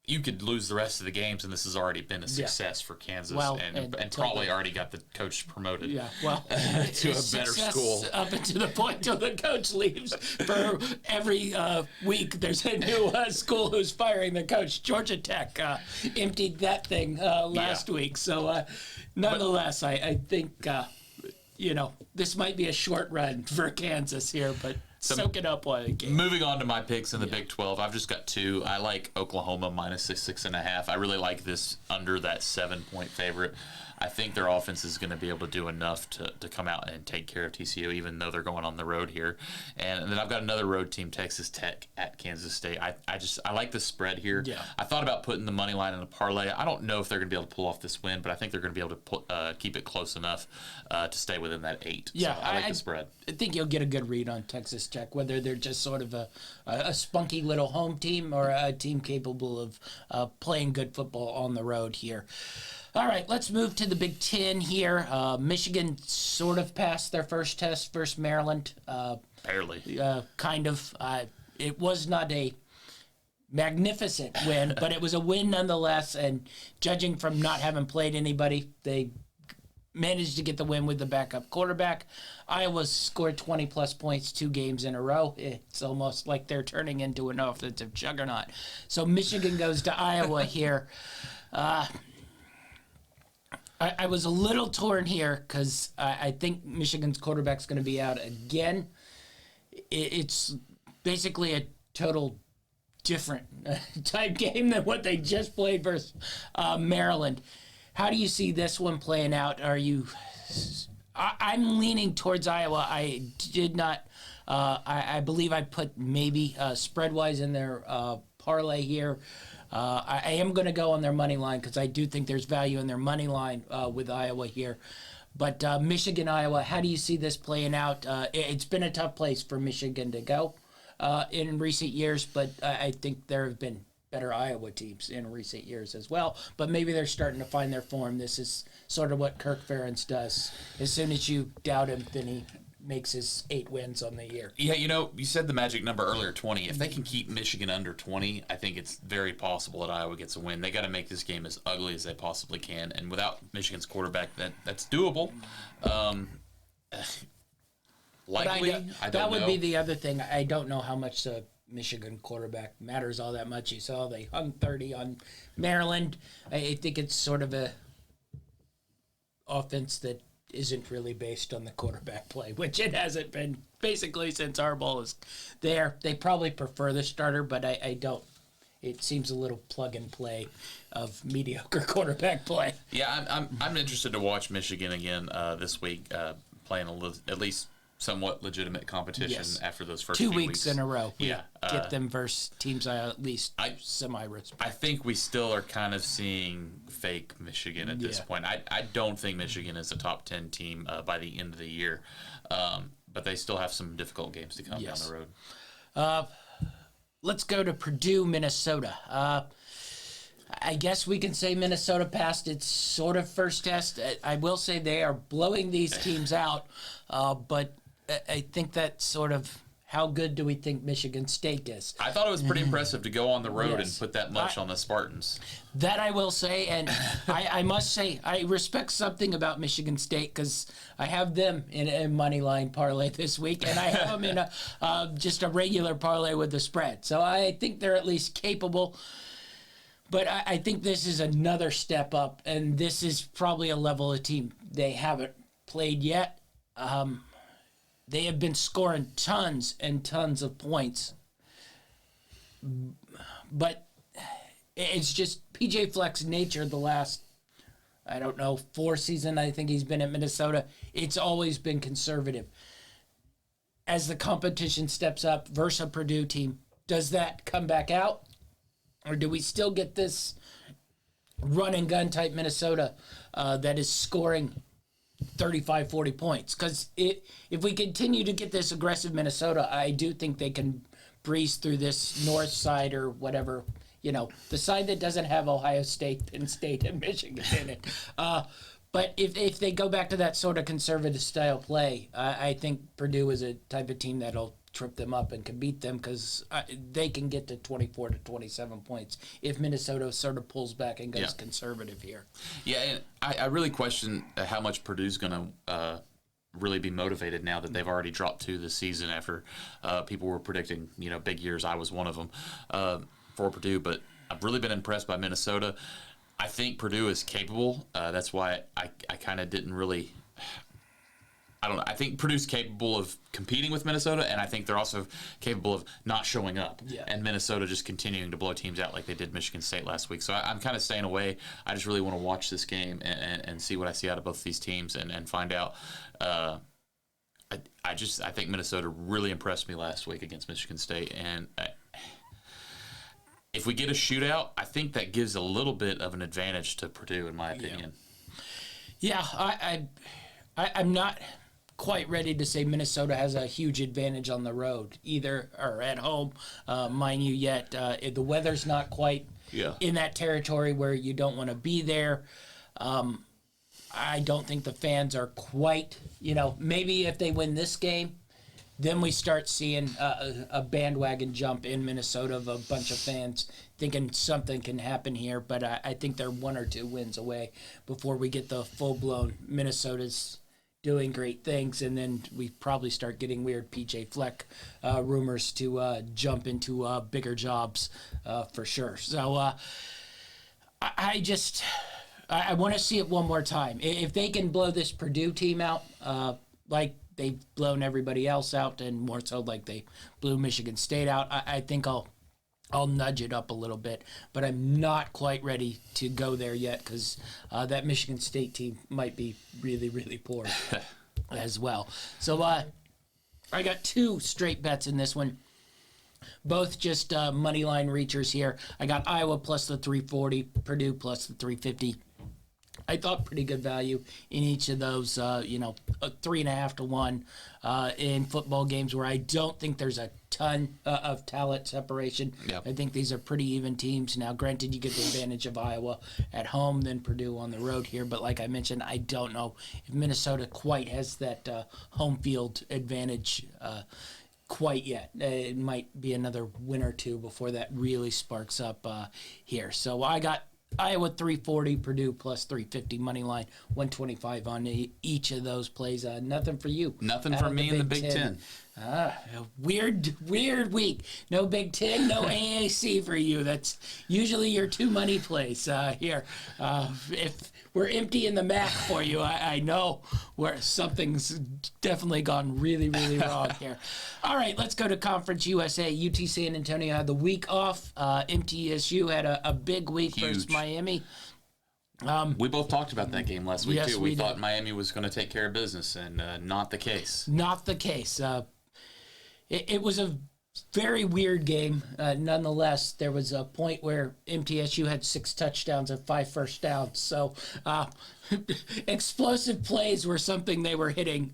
C: you could lose the rest of the games, and this has already been a success for Kansas, and probably already got the coach promoted.
B: Yeah, well,
C: to a better school
B: up until the point till the coach leaves. For every week, there's a new school who's firing the coach. Georgia Tech emptied that thing last week. So, nonetheless, I think this might be a short run for Kansas here, but. Soak it up while it can.
C: Moving on to my picks in the Big 12, I've just got 2. I like Oklahoma minus 6.5. I really like this under that 7-point favorite. I think their offense is going to be able to do enough to come out and take care of TCU, even though they're going on the road here. And then I've got another road team, Texas Tech at Kansas State. I like the spread here.
B: Yeah.
C: I thought about putting the money line in a parlay. I don't know if they're going to be able to pull off this win, but I think they're going to be able to keep it close enough to stay within that 8.
B: Yeah,
C: so I like the spread.
B: I think you'll get a good read on Texas Tech, whether they're just sort of a spunky little home team or a team capable of playing good football on the road here. All right, let's move to the Big Ten here. Michigan sort of passed their first test versus Maryland.
C: Barely.
B: Kind of. It was not a magnificent win, but it was a win nonetheless. And judging from not having played anybody, they managed to get the win with the backup quarterback. Iowa scored 20-plus points 2 games in a row. It's almost like they're turning into an offensive juggernaut. So Michigan goes to Iowa here. I was a little torn here because I think Michigan's quarterback's going to be out again. It's basically a total different type game than what they just played versus Maryland. How do you see this one playing out? Are you? I'm leaning towards Iowa. I did not. I believe I put maybe spread wise in their parlay here. I am going to go on their money line because I do think there's value in their money line with Iowa here. But Michigan, Iowa, how do you see this playing out? It's been a tough place for Michigan to go in recent years, but I think there have been better Iowa teams in recent years as well. But maybe they're starting to find their form. This is sort of what Kirk Ferentz does. As soon as you doubt him, then he makes his 8 wins on the year.
C: Yeah, you said the magic number earlier, 20. If they can keep Michigan under 20, I think it's very possible that Iowa gets a win. They got to make this game as ugly as they possibly can, and without Michigan's quarterback, that's doable. Likely, I don't know.
B: That would be the other thing. I don't know how much the Michigan quarterback matters all that much. You saw they hung 30 on Maryland. I think it's sort of a offense that isn't really based on the quarterback play, which it hasn't been basically since Harbaugh is there. They probably prefer the starter, but I don't. It seems a little plug and play of mediocre quarterback play.
C: Yeah, I'm interested to watch Michigan again this week, playing at least somewhat legitimate competition after those first
B: 2
C: few
B: weeks in a row.
C: Yeah,
B: Get them versus teams I at least semi-respect.
C: I think we still are kind of seeing fake Michigan at this point. I don't think Michigan is a top 10 team by the end of the year, but they still have some difficult games to come down the road.
B: Let's go to Purdue, Minnesota. I guess we can say Minnesota passed its sort of first test. I will say they are blowing these teams out, but I think that's sort of how good do we think Michigan State is.
C: I thought it was pretty impressive to go on the road and put that much on the Spartans.
B: That I will say, and I must say, I respect something about Michigan State because I have them in a money line parlay this week, and I have them in just a regular parlay with the spread. So I think they're at least capable. But I think this is another step up, and this is probably a level of team they haven't played yet. They have been scoring tons and tons of points. But it's just PJ Fleck's nature the last, 4 seasons I think he's been at Minnesota. It's always been conservative. As the competition steps up versus a Purdue team, does that come back out? Or do we still get this run and gun type Minnesota that is scoring 35, 40 points? Because if we continue to get this aggressive Minnesota, I do think they can breeze through this north side or whatever, the side that doesn't have Ohio State, Penn State, and Michigan in it. But if they go back to that sort of conservative style play, I think Purdue is a type of team that'll trip them up and can beat them because they can get to 24 to 27 points if Minnesota sort of pulls back and goes conservative here.
C: Yeah, and I really question how much Purdue's going to really be motivated now that they've already dropped 2 this season after people were predicting, big years. I was one of them for Purdue, but I've really been impressed by Minnesota. I think Purdue is capable. That's why I kind of didn't really... I don't know. I think Purdue's capable of competing with Minnesota, and I think they're also capable of not showing up. Yeah. And Minnesota just continuing to blow teams out like they did Michigan State last week. So I'm kind of staying away. I just really want to watch this game and see what I see out of both these teams and find out. I think Minnesota really impressed me last week against Michigan State, and if we get a shootout, I think that gives a little bit of an advantage to Purdue, in my opinion.
B: Yeah, I'm not quite ready to say Minnesota has a huge advantage on the road either or at home, mind you, yet. The weather's not quite in that territory where you don't want to be there. I don't think the fans are quite, maybe if they win this game, then we start seeing a bandwagon jump in Minnesota of a bunch of fans thinking something can happen here. But I think they're 1 or 2 wins away before we get the full-blown Minnesota's doing great things, and then we probably start getting weird PJ Fleck rumors to jump into bigger jobs for sure. So I want to see it one more time. If they can blow this Purdue team out like they've blown everybody else out, and more so like they blew Michigan State out, I think I'll I'll nudge it up a little bit, but I'm not quite ready to go there yet because that Michigan State team might be really, really poor as well. So I got 2 straight bets in this one. Both just money line reachers here. I got Iowa plus the 340, Purdue plus the 350. I thought pretty good value in each of those, 3.5 to 1 in football games where I don't think there's a ton of talent separation.
C: Yep.
B: I think these are pretty even teams. Now, granted, you get the advantage of Iowa at home, then Purdue on the road here. But like I mentioned, I don't know if Minnesota quite has that home field advantage quite yet. It might be another win or two before that really sparks up here. So I got Iowa 340, Purdue plus 350 money line, 125 on each of those plays. Nothing for you.
C: Nothing for me in the Big Ten.
B: Weird week. No Big Ten, no AAC for you. That's usually your 2 money plays here. If we're empty in the MAC for you, I know where something's definitely gone really, really wrong here. All right, let's go to Conference USA. UT San Antonio had the week off. MTSU had a big week versus Miami.
C: We both talked about that game last week,
B: Yes,
C: too.
B: we
C: We thought
B: did.
C: Miami was going to take care of business, and not the case.
B: Not the case. It was a very weird game. Nonetheless, there was a point where MTSU had 6 touchdowns and 5 first downs. So explosive plays were something they were hitting.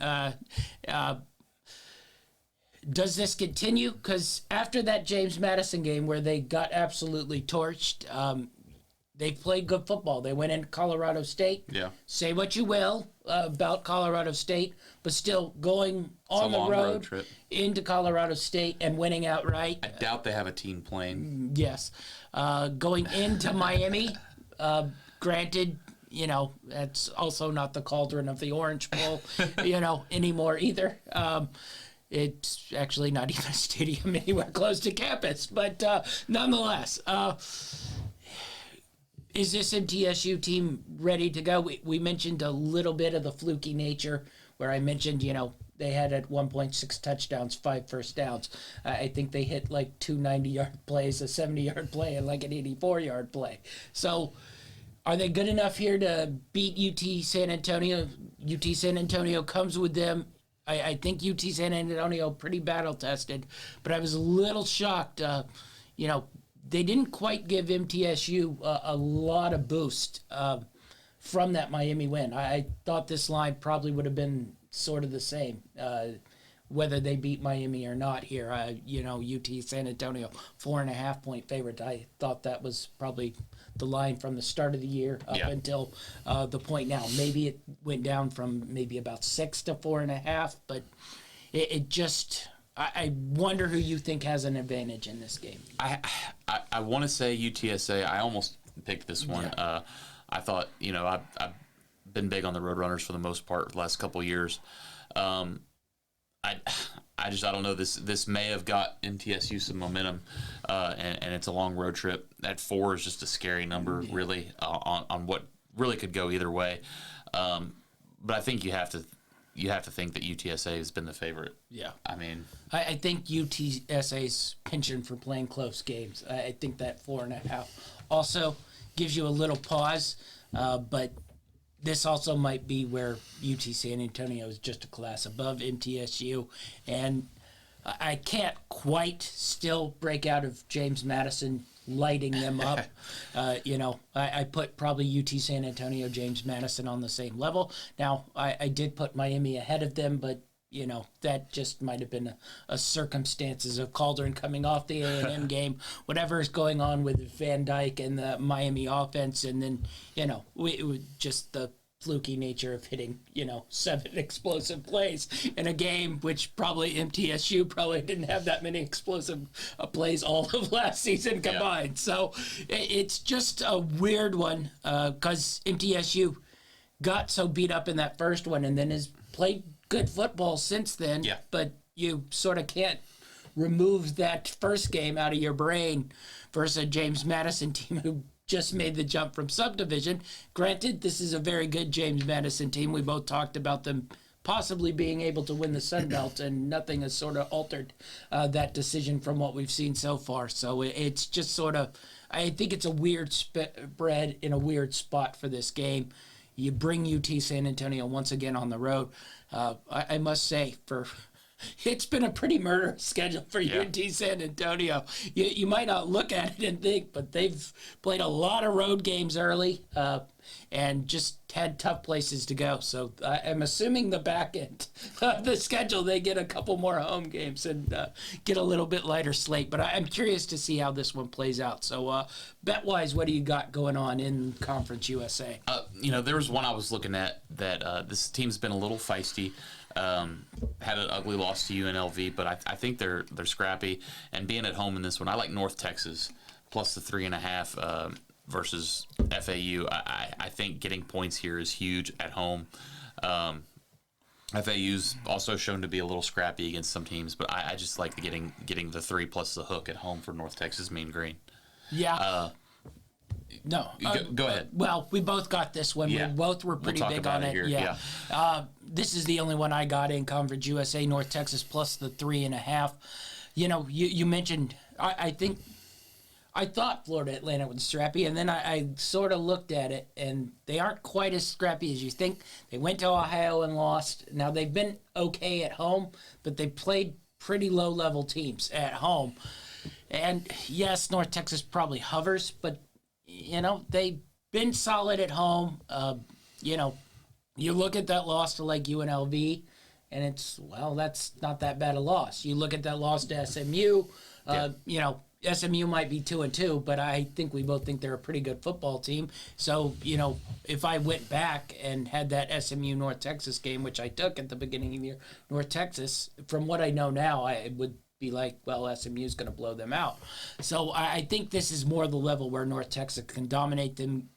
B: Does this continue? Because after that James Madison game where they got absolutely torched, they played good football. They went into Colorado State.
C: Yeah.
B: Say what you will about Colorado State, but still going on the
C: long road
B: road
C: trip.
B: into Colorado State and winning outright.
C: I doubt they have a team playing.
B: Yes. Going into Miami, granted, that's also not the cauldron of the Orange Bowl, anymore either. It's actually not even a stadium anywhere close to campus, but nonetheless, is this MTSU team ready to go? We mentioned a little bit of the fluky nature where I mentioned, they had at 1.6 touchdowns, 5 first downs. I think they hit like 2 90-yard plays, a 70-yard play, and like an 84-yard play. So are they good enough here to beat UT San Antonio? UT San Antonio comes with them. I think UT San Antonio pretty battle-tested, but I was a little shocked, they didn't quite give MTSU a lot of boost from that Miami win. I thought this line probably would have been sort of the same, whether they beat Miami or not here. UT San Antonio, 4.5-point favorite. I thought that was probably the line from the start of the year up until the point now. Maybe it went down from maybe about 6 to 4.5, but it just... I wonder who you think has an advantage in this game.
C: I want to say UTSA. I almost picked this one.
B: Yeah.
C: I thought, I've been big on the Roadrunners for the most part the last couple of years. I don't know. This may have got MTSU some momentum, and it's a long road trip. That 4 is just a scary number, really, on what really could go either way. But I think you have to think that UTSA has been the favorite.
B: Yeah.
C: I mean,
B: I think UTSA's penchant for playing close games. I think that 4.5 also gives you a little pause, but this also might be where UT San Antonio is just a class above MTSU, and I can't quite still break out of James Madison lighting them up. I put probably UT San Antonio, James Madison on the same level. Now, I did put Miami ahead of them, but, that just might have been a circumstances of Calderon coming off the A&M game, whatever is going on with Van Dyke and the Miami offense, and then, it was just the fluky nature of hitting, 7 explosive plays in a game, which probably MTSU probably didn't have that many explosive plays all of last season combined. Yeah. So it's just a weird one because MTSU got so beat up in that first one and then has played good football since then. Yeah. But you sort of can't remove that first game out of your brain versus a James Madison team who just made the jump from subdivision. Granted, this is a very good James Madison team. We both talked about them possibly being able to win the Sun Belt, and nothing has sort of altered that decision from what we've seen so far. So it's just sort of, I think it's a weird spread in a weird spot for this game. You bring UT San Antonio once again on the road. I must say, it's been a pretty murderous schedule for UT San Antonio. You might not look at it and think, but they've played a lot of road games early and just had tough places to go. So I'm assuming the back end of the schedule, they get a couple more home games and get a little bit lighter slate. But I'm curious to see how this one plays out. So bet-wise, what do you got going on in Conference USA?
C: There was one I was looking at that this team's been a little feisty. Had an ugly loss to UNLV, but I think they're scrappy. And being at home in this one, I like North Texas plus the 3.5 versus FAU. I think getting points here is huge at home. FAU's also shown to be a little scrappy against some teams, but I just like getting the 3 plus the hook at home for North Texas Mean Green.
B: Yeah. No.
C: Go ahead.
B: Well, we both got this one.
C: Yeah.
B: We both were pretty big on it.
C: Here.
B: Yeah. This is the only one I got in Conference USA, North Texas plus the 3.5. You mentioned, I thought Florida Atlantic was scrappy, and then I sort of looked at it, and they aren't quite as scrappy as you think. They went to Ohio and lost. Now, they've been okay at home, but they played pretty low-level teams at home. And, yes, North Texas probably hovers, but, they've been solid at home. You look at that loss to, like, UNLV, and that's not that bad a loss. You look at that loss to SMU, SMU might be 2-2, but I think we both think they're a pretty good football team. So, if I went back and had that SMU North Texas game, which I took at the beginning of the year, North Texas, from what I know now, I would be like, well, SMU's going to blow them out. So I think this is more the level where North Texas can dominate them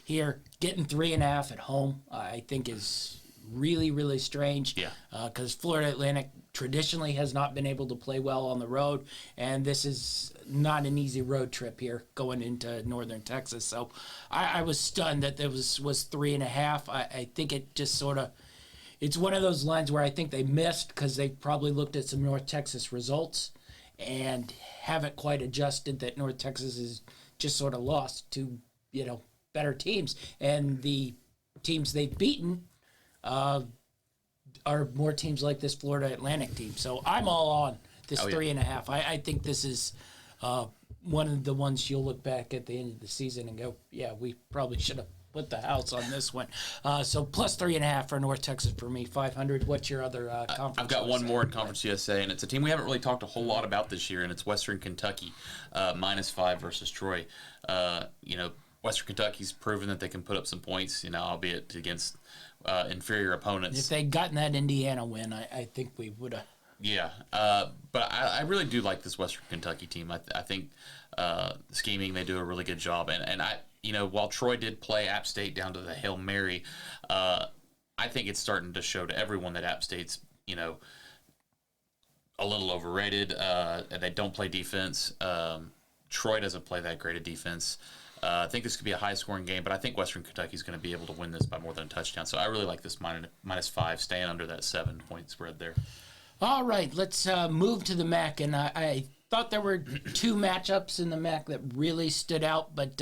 B: here. Getting 3.5 at home, I think is really, really strange.
C: Yeah.
B: Because Florida Atlantic traditionally has not been able to play well on the road, and this is not an easy road trip here going into northern Texas. So I was stunned that there was 3.5. I think it just sort of, it's one of those lines where I think they missed because they probably looked at some North Texas results and haven't quite adjusted that North Texas is just sort of lost to, better teams. And the teams they've beaten are more teams like this Florida Atlantic team. So I'm all on this 3.5. I think this is one of the ones you'll look back at the end of the season and go, yeah, we probably should have put the house on this one. So plus 3.5 for North Texas for me, 500. What's your other conference?
C: I've got one more in Conference USA, and it's a team we haven't really talked a whole lot about this year, and it's Western Kentucky, -5 versus Troy. Western Kentucky's proven that they can put up some points, albeit against inferior opponents.
B: If they'd gotten that Indiana win, I think we would have.
C: Yeah, but I really do like this Western Kentucky team. I think scheming, they do a really good job. And while Troy did play App State down to the Hail Mary, I think it's starting to show to everyone that App State's, a little overrated. And they don't play defense. Troy doesn't play that great a defense. I think this could be a high-scoring game, but I think Western Kentucky is going to be able to win this by more than a touchdown. So I really like this -5, staying under that 7-point spread there.
B: All right, let's move to the MAC, and I thought there were two matchups in the MAC that really stood out, but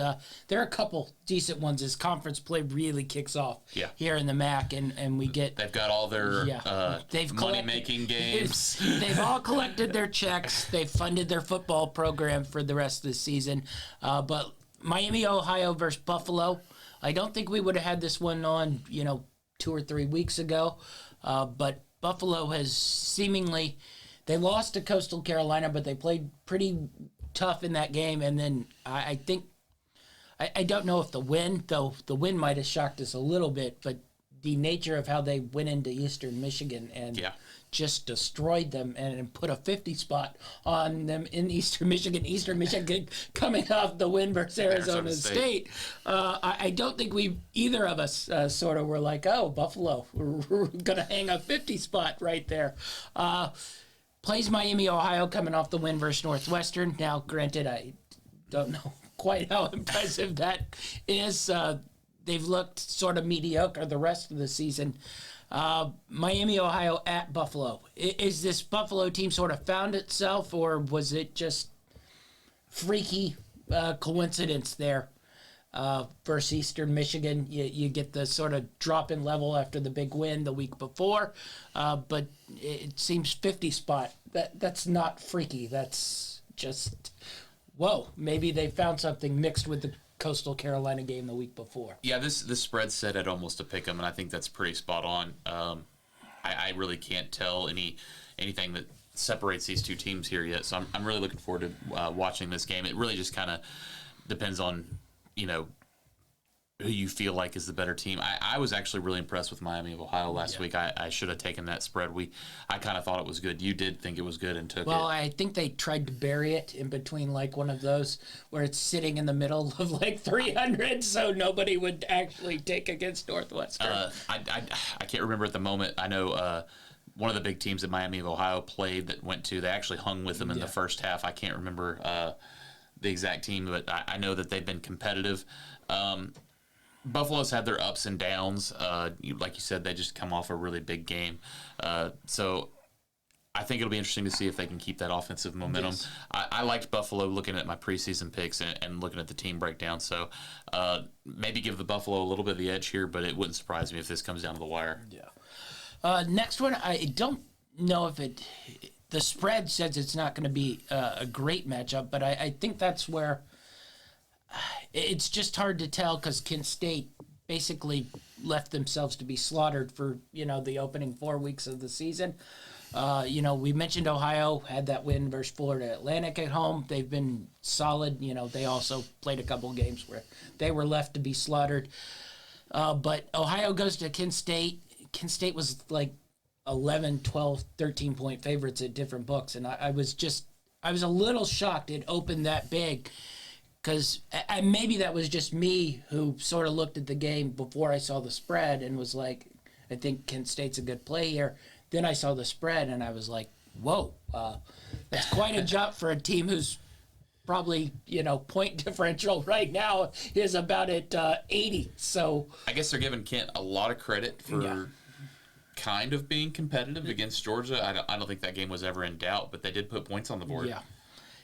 B: there are a couple decent ones as conference play really kicks off here in the MAC, and we get...
C: They've got all their money-making games.
B: They've all collected their checks. They've funded their football program for the rest of the season, but Miami, Ohio versus Buffalo, I don't think we would have had this one on, 2 or 3 weeks ago, but Buffalo has seemingly, they lost to Coastal Carolina, but they played pretty tough in that game. And then I think, I don't know if the win, though the win might have shocked us a little bit, but the nature of how they went into Eastern Michigan and just destroyed them and put a 50 spot on them in Eastern Michigan. Eastern Michigan coming off the win versus Arizona State. I don't think either of us sort of were like, oh, Buffalo, we're going to hang a 50 spot right there. Plays Miami, Ohio coming off the win versus Northwestern. Now, granted, I don't know quite how impressive that is. They've looked sort of mediocre the rest of the season. Miami, Ohio at Buffalo. Is this Buffalo team sort of found itself, or was it just freaky coincidence there versus Eastern Michigan? You get the sort of drop in level after the big win the week before, but it seems 50 spot. That's not freaky. That's just, whoa, maybe they found something mixed with the Coastal Carolina game the week before.
C: Yeah, this spread set at almost a pick 'em, and I think that's pretty spot on. I really can't tell anything that separates these two teams here yet, so I'm really looking forward to watching this game. It really just kind of depends on, who you feel like is the better team. I was actually really impressed with Miami of Ohio last week. I should have taken that spread. I kind of thought it was good. You did think it was good and took it.
B: Well, I think they tried to bury it in between like one of those where it's sitting in the middle of like 300, so nobody would actually take against Northwestern.
C: I can't remember at the moment. I know one of the big teams that Miami of Ohio played that went to, they actually hung with them in the first half. I can't remember the exact team, but I know that they've been competitive. Buffalo's had their ups and downs. Like you said, they just come off a really big game. So I think it'll be interesting to see if they can keep that offensive momentum.
B: Yes.
C: I liked Buffalo looking at my preseason picks and looking at the team breakdown. So maybe give the Buffalo a little bit of the edge here, but it wouldn't surprise me if this comes down to the wire.
B: Yeah. Next one, I don't know if the spread says it's not going to be a great matchup, but I think that's where it's just hard to tell because Kent State basically left themselves to be slaughtered for, the opening 4 weeks of the season. We mentioned Ohio had that win versus Florida Atlantic at home. They've been solid. They also played a couple games where they were left to be slaughtered. But Ohio goes to Kent State. Kent State was like 11, 12, 13-point favorites at different books. And I was a little shocked it opened that big. Because maybe that was just me who sort of looked at the game before I saw the spread and was like, I think Kent State's a good play here. Then I saw the spread and I was like, whoa, that's quite a jump for a team who's probably, point differential right now is about at 80. So
C: I guess they're giving Kent a lot of credit for kind of being competitive against Georgia. I don't think that game was ever in doubt, but they did put points on the board.
B: Yeah.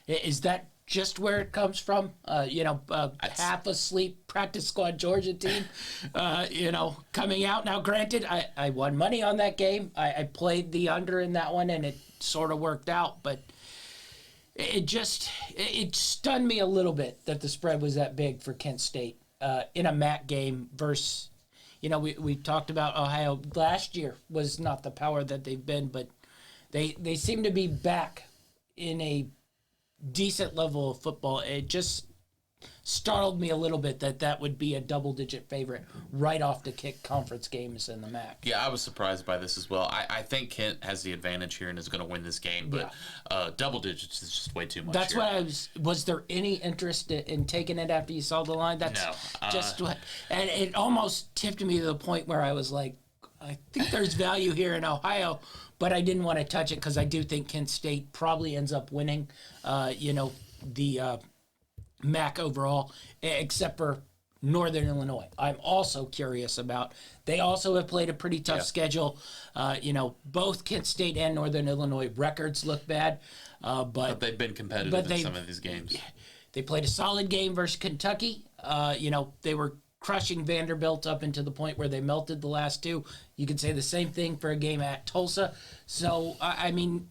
B: Is that just where it comes from? Half asleep practice squad Georgia team, coming out. Now, granted, I won money on that game. I played the under in that one, and it sort of worked out. But it stunned me a little bit that the spread was that big for Kent State in a MAC game versus, we talked about Ohio last year was not the power that they've been, but they seem to be back in a decent level of football. It just startled me a little bit that would be a double-digit favorite right off the kick conference games in the MAC.
C: Yeah, I was surprised by this as well. I think Kent has the advantage here and is going to win this game, but double digits is just way too much.
B: That's
C: here.
B: what was there any interest in taking it after you saw the line? That's just what, and it almost tipped me to the point where I was like, I think there's value here in Ohio, but I didn't want to touch it because I do think Kent State probably ends up winning, the MAC overall, except for Northern Illinois. I'm also curious about. They also have played a pretty tough schedule. Both Kent State and Northern Illinois records look bad, but
C: they've been competitive in some of these games.
B: They played a solid game versus Kentucky. They were crushing Vanderbilt up into the point where they melted the last two. You could say the same thing for a game at Tulsa. So,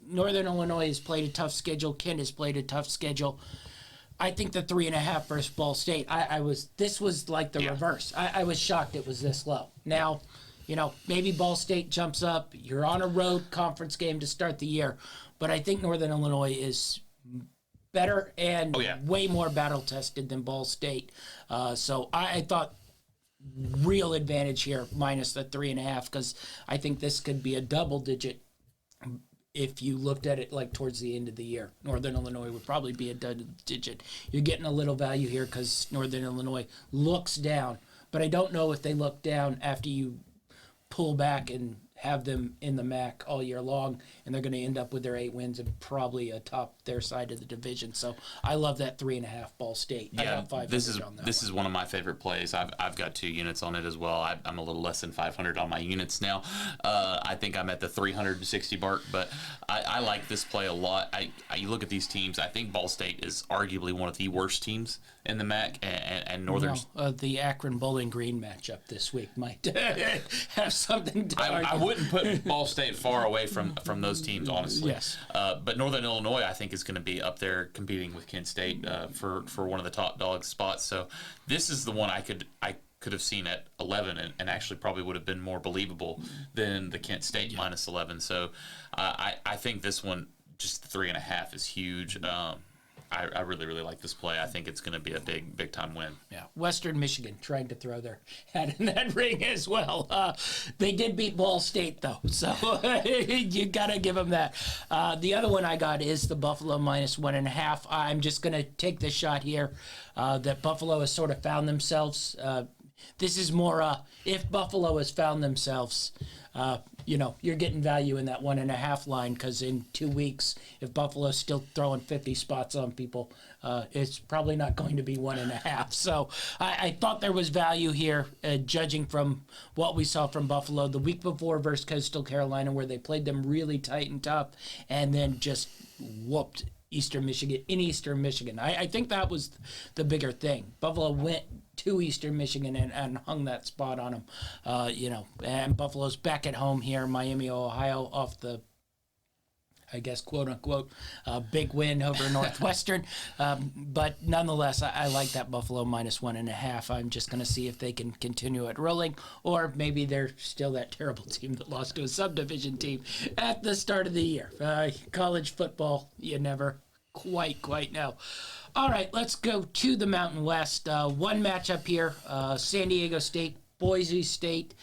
B: Northern Illinois has played a tough schedule. Kent has played a tough schedule. I think the 3.5 versus Ball State, this was like the reverse. I was shocked it was this low. Now, maybe Ball State jumps up. You're on a road conference game to start the year. But I think Northern Illinois is better and way more battle tested than Ball State. So I thought real advantage here minus the 3.5 because I think this could be a double digit if you looked at it like towards the end of the year. Northern Illinois would probably be a double digit. You're getting a little value here because Northern Illinois looks down, but I don't know if they look down after you pull back and have them in the MAC all year long, and they're going to end up with their 8 wins and probably atop their side of the division. So I love that 3.5 Ball State. I got 500 on that.
C: This is one of my favorite plays. I've got 2 units on it as well. I'm a little less than 500 on my units now. I think I'm at the 360 mark, but I like this play a lot. You look at these teams. I think Ball State is arguably one of the worst teams in the MAC, and Northern.
B: The Akron Bowling Green matchup this week might have something to argue.
C: I wouldn't put Ball State far away from those teams, honestly.
B: Yes.
C: But Northern Illinois, I think, is going to be up there competing with Kent State for one of the top dog spots. So this is the one I could have seen at 11 and actually probably would have been more believable than the Kent State minus 11. So I think this one, just the 3.5 is huge. I really, really like this play. I think it's going to be a big time win. Yeah.
B: Western Michigan trying to throw their hat in that ring as well. They did beat Ball State, though, so you got to give them that. The other one I got is the Buffalo minus 1.5. I'm just going to take the shot here that Buffalo has sort of found themselves. This is more if Buffalo has found themselves, you're getting value in that 1.5 line, because in 2 weeks, if Buffalo's still throwing 50 spots on people, it's probably not going to be 1.5. So I thought there was value here, judging from what we saw from Buffalo the week before versus Coastal Carolina, where they played them really tight and tough and then just whooped Eastern Michigan. I think that was the bigger thing. Buffalo went to Eastern Michigan and hung that spot on them, and Buffalo's back at home here, Miami, Ohio, off the, I guess, quote unquote, big win over Northwestern. But nonetheless, I like that Buffalo minus 1.5. I'm just going to see if they can continue it rolling, or maybe they're still that terrible team that lost to a subdivision team at the start of the year. College football, you never quite know. All right, let's go to the Mountain West. One matchup here, San Diego State, Boise State.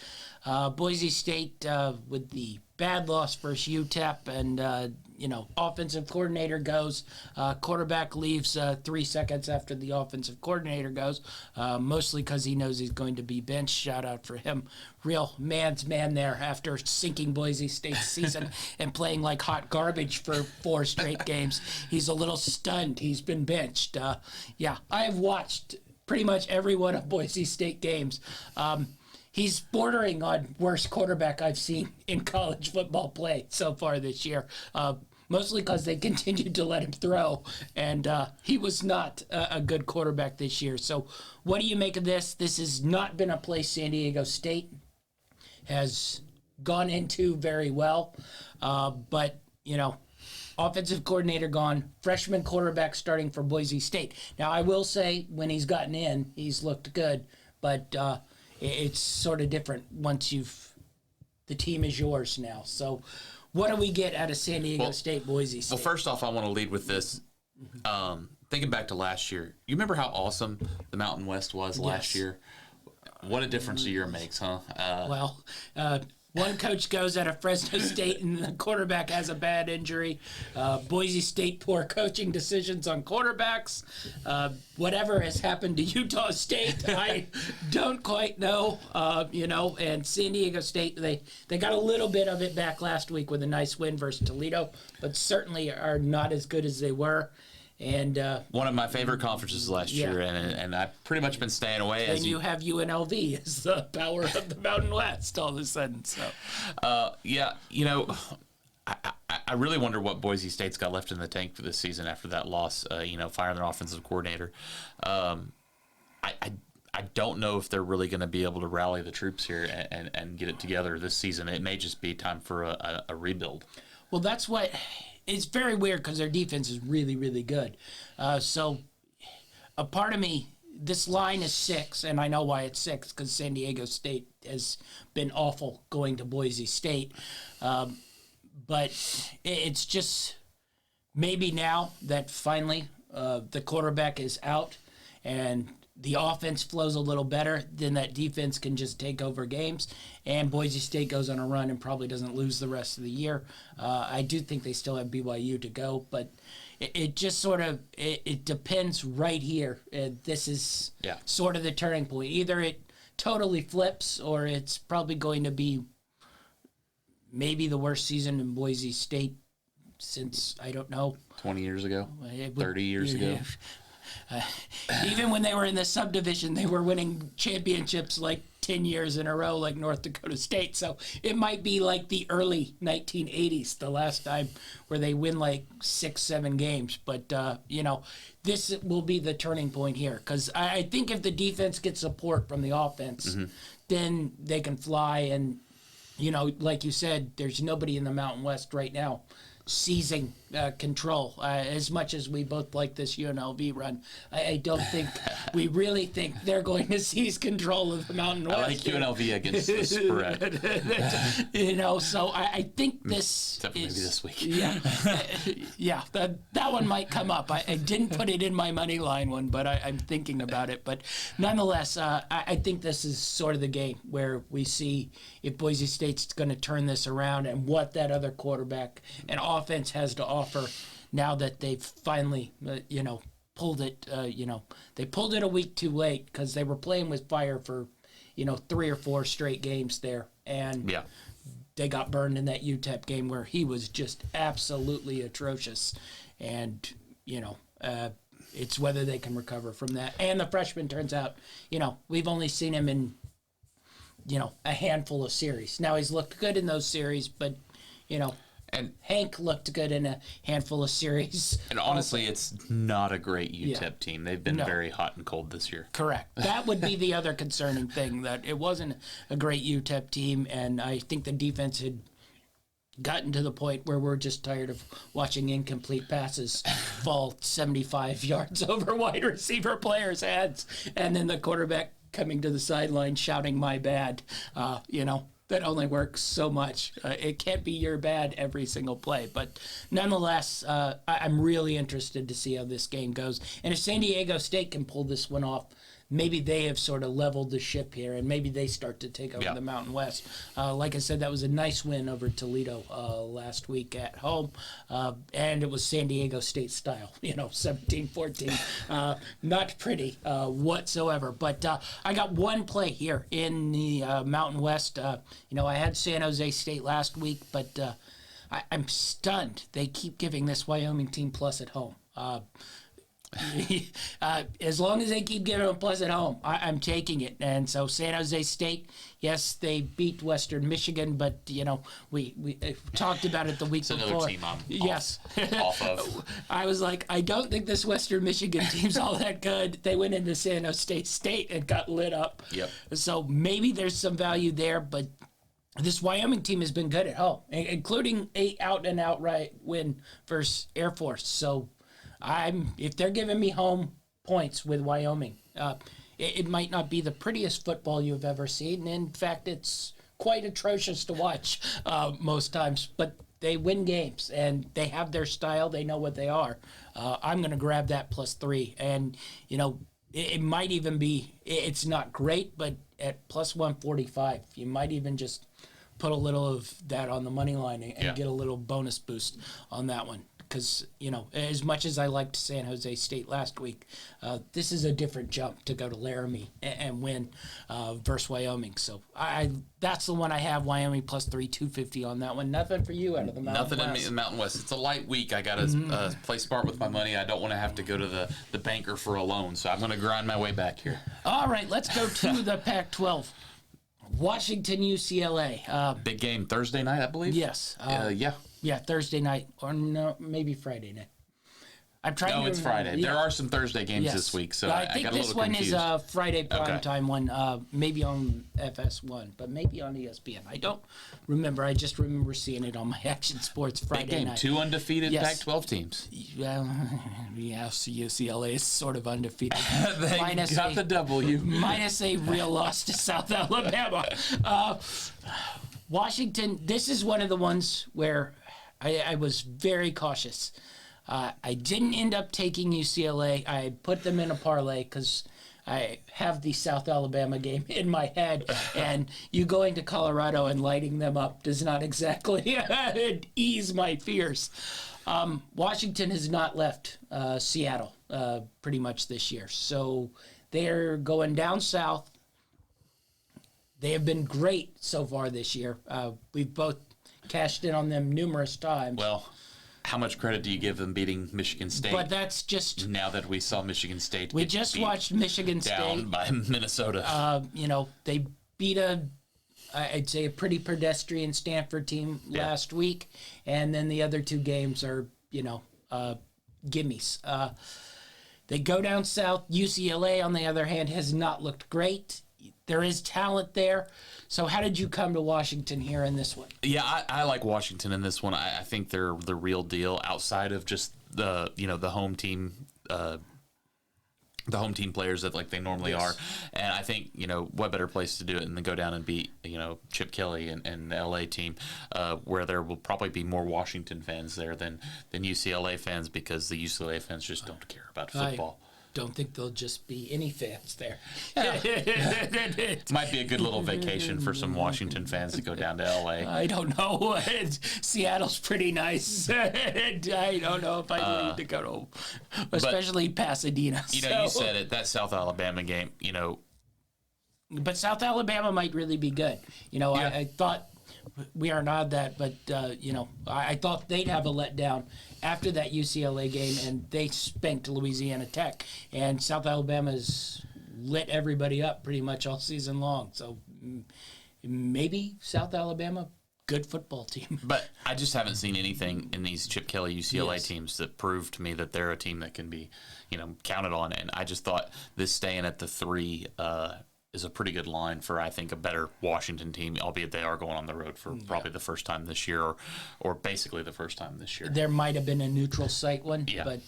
B: Boise State with the bad loss versus UTEP, and offensive coordinator goes, quarterback leaves 3 seconds after the offensive coordinator goes, mostly because he knows he's going to be benched. Shout out for him. Real man's man there after sinking Boise State's season and playing like hot garbage for 4 straight games. He's a little stunned. He's been benched. I have watched pretty much every one of Boise State games. He's bordering on worst quarterback I've seen in college football play so far this year, mostly because they continued to let him throw, and he was not a good quarterback this year. So what do you make of this? This has not been a place San Diego State has gone into very well, but, offensive coordinator gone, freshman quarterback starting for Boise State. Now, I will say when he's gotten in, he's looked good, but it's sort of different once the team is yours now. So what do we get out of San Diego State, Boise State?
C: Well, first off, I want to lead with this. Thinking back to last year, you remember how awesome the Mountain West was last year? What a difference a year makes, huh?
B: One coach goes out of Fresno State and the quarterback has a bad injury. Boise State, poor coaching decisions on quarterbacks. Whatever has happened to Utah State, I don't quite know. And San Diego State, they got a little bit of it back last week with a nice win versus Toledo, but certainly are not as good as they were. And
C: one of my favorite conferences last year, and I've pretty much been staying away.
B: And you have UNLV as the power of the Mountain West all of a sudden. So,
C: I really wonder what Boise State's got left in the tank for this season after that loss. Firing their offensive coordinator. I don't know if they're really going to be able to rally the troops here and get it together this season. It may just be time for a rebuild.
B: Well, that's what. It's very weird because their defense is really, really good. So a part of me, this line is 6, and I know why it's 6 because San Diego State has been awful going to Boise State. But it's just maybe now that finally the quarterback is out and the offense flows a little better, then that defense can just take over games, and Boise State goes on a run and probably doesn't lose the rest of the year. I do think they still have BYU to go, but it just sort of it depends right here. This is sort of the turning point. Either it totally flips, or it's probably going to be maybe the worst season in Boise State since, I don't know,
C: 20 years ago,
B: It
C: 30 years ago.
B: Even when they were in the subdivision, they were winning championships like 10 years in a row, like North Dakota State. So it might be like the early 1980s, the last time where they win like 6-7 games. But, this will be the turning point here. Because I think if the defense gets support from the offense, then they can fly. And, like you said, there's nobody in the Mountain West right now seizing control. As much as we both like this UNLV run, I don't think we really think they're going to seize control of the Mountain West.
C: I like UNLV against the spread.
B: So I think this
C: Except for maybe this week.
B: That one might come up. I didn't put it in my money line one, but I'm thinking about it. But nonetheless, I think this is sort of the game where we see if Boise State's going to turn this around and what that other quarterback and offense has to offer now that they've finally, pulled it. They pulled it a week too late because they were playing with fire for, 3 or 4 straight games there, and they got burned in that UTEP game where he was just absolutely atrocious, and it's whether they can recover from that. And the freshman turns out, we've only seen him in, a handful of series. Now he's looked good in those series, but and Hank looked good in a handful of series.
C: And honestly, it's not a great UTEP team. They've been very hot and cold this year.
B: Correct. That would be the other concerning thing, that it wasn't a great UTEP team, and I think the defense had gotten to the point where we're just tired of watching incomplete passes fall 75 yards over wide receiver players' heads, and then the quarterback coming to the sideline shouting, "My bad," That only works so much. It can't be your bad every single play. But nonetheless, I'm really interested to see how this game goes. And if San Diego State can pull this one off, maybe they have sort of leveled the ship here, and maybe they start to take over the Mountain West. Like I said, that was a nice win over Toledo last week at home, and it was San Diego State style, 17-14. Not pretty whatsoever. But I got one play here in the Mountain West. I had San Jose State last week, but I'm stunned. They keep giving this Wyoming team plus at home. As long as they keep giving them plus at home, I'm taking it. And so San Jose State, yes, they beat Western Michigan, but we talked about it the week before.
C: Another team I'm off of.
B: I was like, I don't think this Western Michigan team's all that good. They went into San Jose State and got lit up.
C: Yep.
B: So maybe there's some value there, but this Wyoming team has been good at home, including a out and outright win versus Air Force. So if they're giving me home points with Wyoming, it might not be the prettiest football you've ever seen. In fact, it's quite atrocious to watch most times, but they win games and they have their style. They know what they are. I'm going to grab that +3. And, it might even be, it's not great, but at +145, you might even just put a little of that on the money line and get a little bonus boost on that one. Because, as much as I liked San Jose State last week, this is a different jump to go to Laramie and win versus Wyoming. So that's the one I have, Wyoming +3, 250 on that one. Nothing for you out of the Mountain West.
C: Nothing in the Mountain West. It's a light week. I got to play smart with my money. I don't want to have to go to the banker for a loan, so I'm going to grind my way back here.
B: All right, let's go to the Pac-12. Washington, UCLA.
C: Big game Thursday night, I believe?
B: Yes. Yeah, Thursday night, or no, maybe Friday night. I'm trying.
C: No, it's Friday.
B: Yeah.
C: There are some Thursday games this week, so I
B: think
C: got a
B: this
C: little
B: one
C: confused.
B: is a Friday primetime one, maybe on FS1, but maybe on ESPN. I don't remember. I just remember seeing it on my Action Sports Friday
C: Big game.
B: night.
C: 2 undefeated Pac-12 teams.
B: Well, UCLA is sort of undefeated.
C: They got the W.
B: Minus a real loss to South Alabama. Washington, this is one of the ones where I was very cautious. I didn't end up taking UCLA. I put them in a parlay because I have the South Alabama game in my head, and you going to Colorado and lighting them up does not exactly ease my fears. Washington has not left Seattle pretty much this year, so they're going down south. They have been great so far this year. We've both cashed in on them numerous times.
C: Well, how much credit do you give them beating Michigan State?
B: But that's just...
C: Now that we saw Michigan State
B: We just watched Michigan
C: down
B: State.
C: by Minnesota.
B: They beat I'd say a pretty pedestrian Stanford team last week. And then the other two games are, gimmies. They go down south. UCLA, on the other hand, has not looked great. There is talent there. So how did you come to Washington here in this one?
C: Yeah, I like Washington in this one. I think they're the real deal outside of just the home team. The home team players that like they normally are, and I think what better place to do it than to go down and beat Chip Kelly and the LA team, where there will probably be more Washington fans there than UCLA fans, because the UCLA fans just don't care about football.
B: Don't think there'll just be any fans there.
C: Might be a good little vacation for some Washington fans to go down to LA.
B: I don't know. Seattle's pretty nice. I don't know if I need to go to, especially Pasadena.
C: You said it. That South Alabama game.
B: But South Alabama might really be good. I thought we are not that, but I thought they'd have a letdown after that UCLA game, and they spanked Louisiana Tech, and South Alabama's lit everybody up pretty much all season long. So maybe South Alabama, good football team.
C: But I just haven't seen anything in these Chip Kelly UCLA teams that prove to me that they're a team that can be, counted on. And I just thought this staying at the 3 is a pretty good line for, I think, a better Washington team, albeit they are going on the road for probably the first time this year, or basically the first time this year.
B: There might have been a neutral site one, but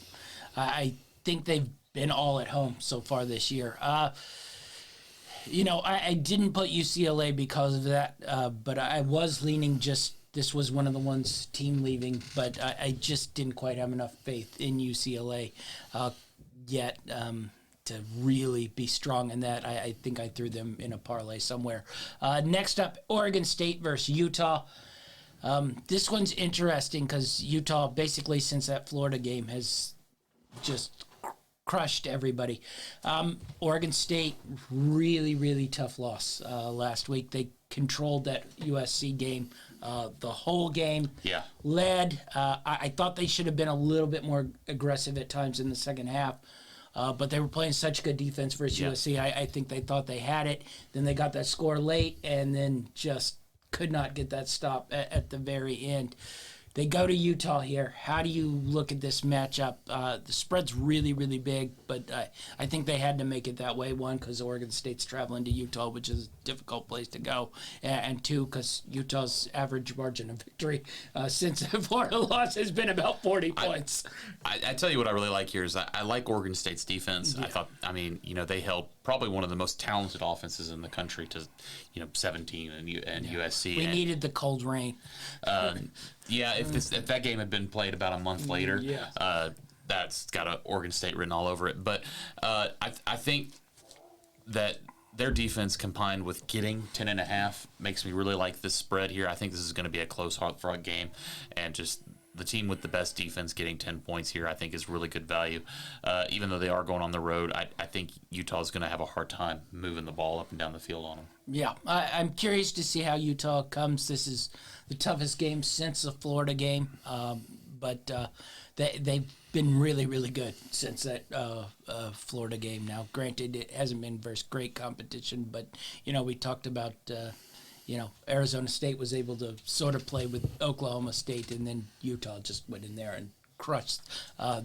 B: I think they've been all at home so far this year. I didn't put UCLA because of that, but I was leaning this was one of the ones team leaving, but I just didn't quite have enough faith in UCLA yet. To really be strong in that. I think I threw them in a parlay somewhere. Next up, Oregon State versus Utah. This one's interesting because Utah, basically since that Florida game, has just crushed everybody. Oregon State, really, really tough loss last week. They controlled that USC game the whole game.
C: Yeah.
B: Led. I thought they should have been a little bit more aggressive at times in the second half. But they were playing such good defense versus USC. I think they thought they had it. Then they got that score late and then just could not get that stop at the very end. They go to Utah here. How do you look at this matchup? The spread's really, really big, but I think they had to make it that way. One, because Oregon State's traveling to Utah, which is a difficult place to go. And two, because Utah's average margin of victory since the Florida loss has been about 40 points.
C: I tell you what I really like here is I like Oregon State's defense. Yeah. They held probably one of the most talented offenses in the country to, 17 and USC.
B: We needed the cold rain.
C: If that game had been played about a month later, that's got Oregon State written all over it. But I think that their defense combined with getting 10.5 makes me really like this spread here. I think this is going to be a close, hard-fought game, and just the team with the best defense getting 10 points here, I think, is really good value. Even though they are going on the road, I think Utah's going to have a hard time moving the ball up and down the field on them.
B: Yeah, I'm curious to see how Utah comes. This is the toughest game since the Florida game, but they've been really, really good since that Florida game. Now, granted, it hasn't been versus great competition, but, we talked about Arizona State was able to sort of play with Oklahoma State, and then Utah just went in there and crushed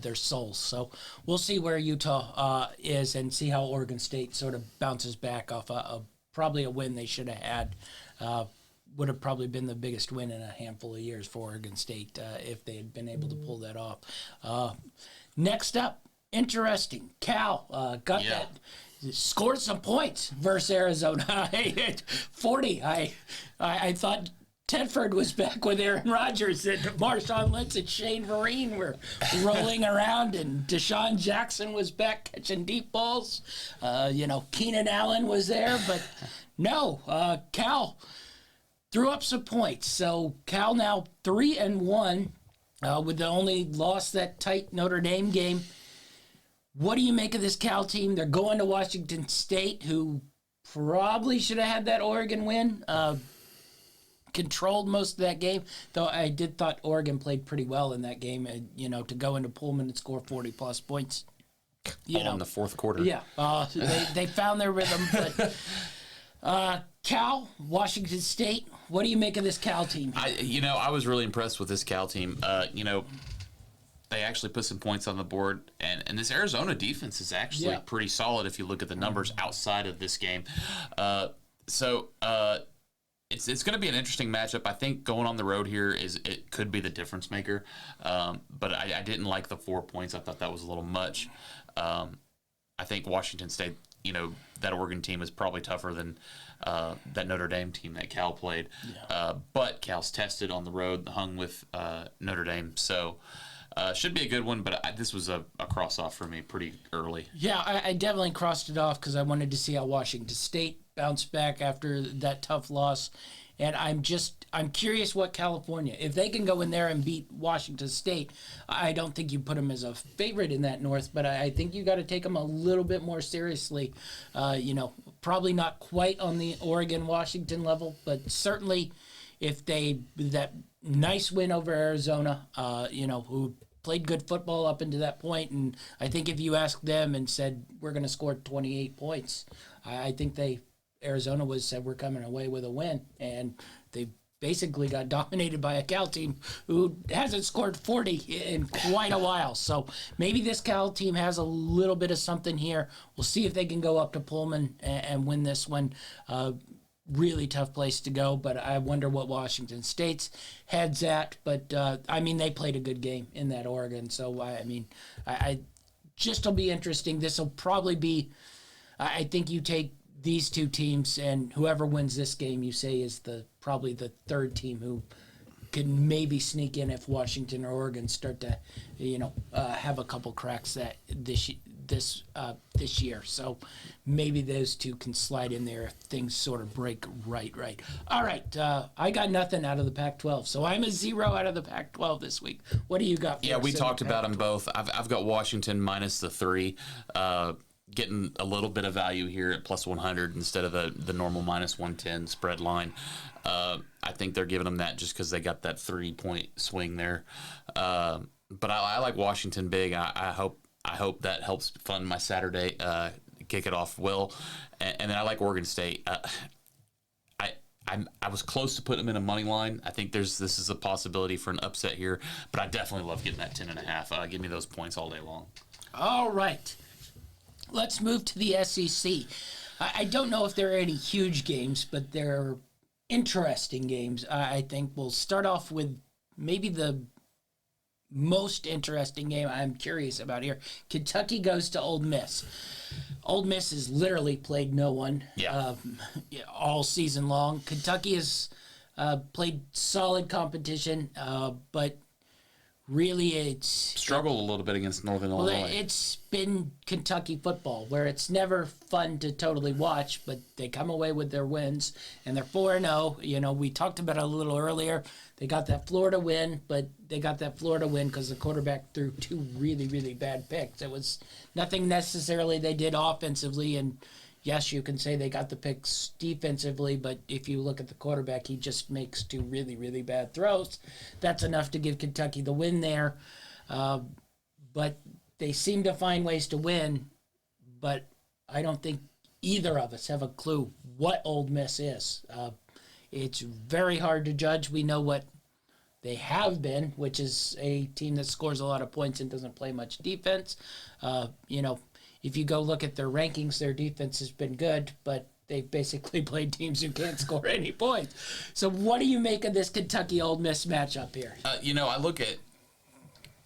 B: their souls. So we'll see where Utah is and see how Oregon State sort of bounces back off probably a win they should have had. Would have probably been the biggest win in a handful of years for Oregon State if they had been able to pull that off. Next up, interesting. Cal got that. Scored some points versus Arizona. 40. I thought Tedford was back with Aaron Rodgers, and Marshawn Lynch and Shane Vereen were rolling around, and Deshaun Jackson was back catching deep balls. Keenan Allen was there, but no, Cal threw up some points. So Cal now 3-1 with the only loss that tight Notre Dame game. What do you make of this Cal team? They're going to Washington State, who probably should have had that Oregon win. controlled most of that game, though I did thought Oregon played pretty well in that game. To go into Pullman and score 40-plus points.
C: In the fourth quarter.
B: Yeah, they found their rhythm. But Cal, Washington State, what do you make of this Cal team?
C: I was really impressed with this Cal team. They actually put some points on the board, and this Arizona defense is actually pretty solid if you look at the numbers outside of this game. It's going to be an interesting matchup. I think going on the road here it could be the difference maker. But I didn't like the 4 points. I thought that was a little much. I think Washington State, that Oregon team is probably tougher than that Notre Dame team that Cal played. Yeah. But Cal's tested on the road, hung with Notre Dame. So should be a good one, but this was a cross-off for me pretty early.
B: Yeah, I definitely crossed it off because I wanted to see how Washington State bounced back after that tough loss. And I'm curious what California, if they can go in there and beat Washington State, I don't think you put them as a favorite in that North, but I think you got to take them a little bit more seriously. Probably not quite on the Oregon-Washington level, but certainly if that nice win over Arizona, who played good football up until that point, and I think if you asked them and said we're going to score 28 points, I think Arizona said we're coming away with a win, and they basically got dominated by a Cal team who hasn't scored 40 in quite a while. So maybe this Cal team has a little bit of something here. We'll see if they can go up to Pullman and win this one. Really tough place to go, but I wonder what Washington State's head's at. But they played a good game in that Oregon, so I just will be interesting. This will probably be. I think you take these two teams, and whoever wins this game, you say is probably the third team who can maybe sneak in if Washington or Oregon start to, have a couple cracks this year. So maybe those two can slide in there if things sort of break right. All right, I got nothing out of the Pac-12, so I'm a 0 out of the Pac-12 this week. What do you got?
C: Yeah, we talked about them both. I've got Washington minus the 3. Getting a little bit of value here at plus 100 instead of the normal minus 110 spread line. I think they're giving them that just because they got that 3-point swing there. But I like Washington big. I hope that helps fund my Saturday. Kick it off well, and then I like Oregon State. I was close to putting them in a money line. I think this is a possibility for an upset here, but I definitely love getting that 10.5. Give me those points all day long.
B: All right. Let's move to the SEC. I don't know if there are any huge games, but there are interesting games. I think we'll start off with maybe the most interesting game I'm curious about here. Kentucky goes to Ole Miss. Ole Miss has literally played no one all season long. Kentucky has played solid competition, but really it's
C: struggled a little bit against Northern Illinois.
B: It's been Kentucky football where it's never fun to totally watch, but they come away with their wins, and they're 4-0. We talked about it a little earlier. They got that Florida win, but they got that Florida win because the quarterback threw 2 really, really bad picks. It was nothing necessarily they did offensively, and yes, you can say they got the picks defensively, but if you look at the quarterback, he just makes 2 really, really bad throws. That's enough to give Kentucky the win there. But they seem to find ways to win, but I don't think either of us have a clue what Ole Miss is. It's very hard to judge. We know what they have been, which is a team that scores a lot of points and doesn't play much defense. If you go look at their rankings, their defense has been good, but they've basically played teams who can't score any points. So what do you make of this Kentucky-Ole Miss matchup here?
C: I look at,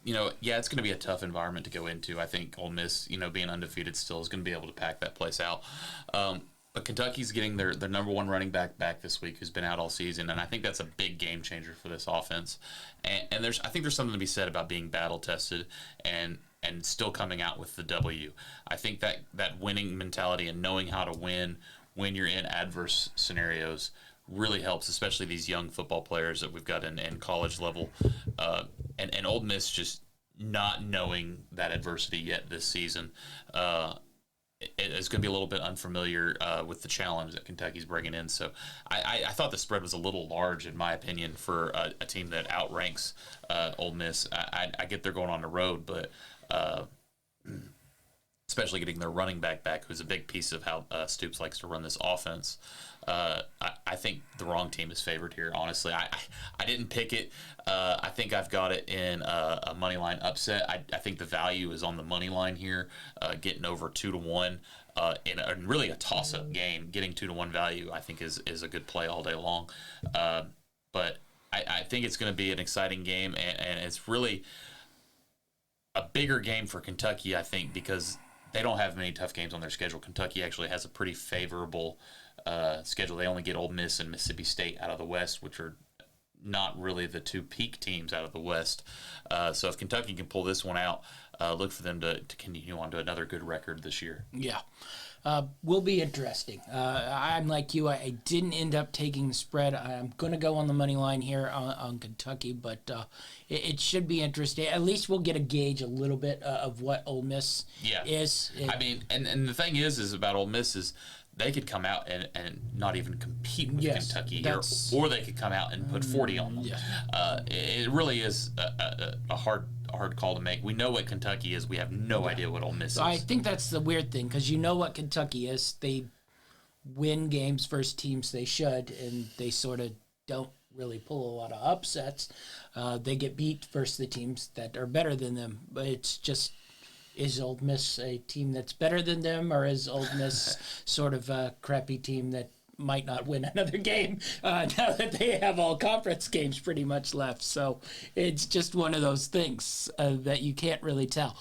C: it's going to be a tough environment to go into. I think Ole Miss, being undefeated still is going to be able to pack that place out. But Kentucky's getting their number 1 running back this week, who's been out all season, and I think that's a big game changer for this offense. And I think there's something to be said about being battle tested and still coming out with the W. I think that winning mentality and knowing how to win when you're in adverse scenarios really helps, especially these young football players that we've got in college level. And Ole Miss just not knowing that adversity yet this season. it's going to be a little bit unfamiliar with the challenge that Kentucky's bringing in. So I thought the spread was a little large, in my opinion, for a team that outranks Ole Miss. I get they're going on the road, but especially getting their running back, who's a big piece of how Stoops likes to run this offense. I think the wrong team is favored here, honestly. I didn't pick it. I think I've got it in a money line upset. I think the value is on the money line here, getting over 2-1 in really a toss-up game. Getting 2-1 value, I think, is a good play all day long. But I think it's going to be an exciting game, and it's really a bigger game for Kentucky, I think, because they don't have many tough games on their schedule. Kentucky actually has a pretty favorable schedule. They only get Ole Miss and Mississippi State out of the West, which are not really the two peak teams out of the West. So if Kentucky can pull this one out, look for them to continue on to another good record this year.
B: Yeah. Will be interesting. I'm like you. I didn't end up taking the spread. I'm going to go on the money line here on Kentucky, but it should be interesting. At least we'll get a gauge a little bit of what Ole Miss is.
C: I mean, and the thing is about Ole Miss is they could come out and not even compete with Kentucky here, or they could come out and put 40 on them. Yeah. It really is a hard call to make. We know what Kentucky is. We have no idea what Ole Miss is.
B: I think that's the weird thing, because you know what Kentucky is. They win games versus teams they should, and they sort of don't really pull a lot of upsets. They get beat versus the teams that are better than them. But it's just, is Ole Miss a team that's better than them, or is Ole Miss sort of a crappy team that might not win another game now that they have all conference games pretty much left? So it's just one of those things that you can't really tell.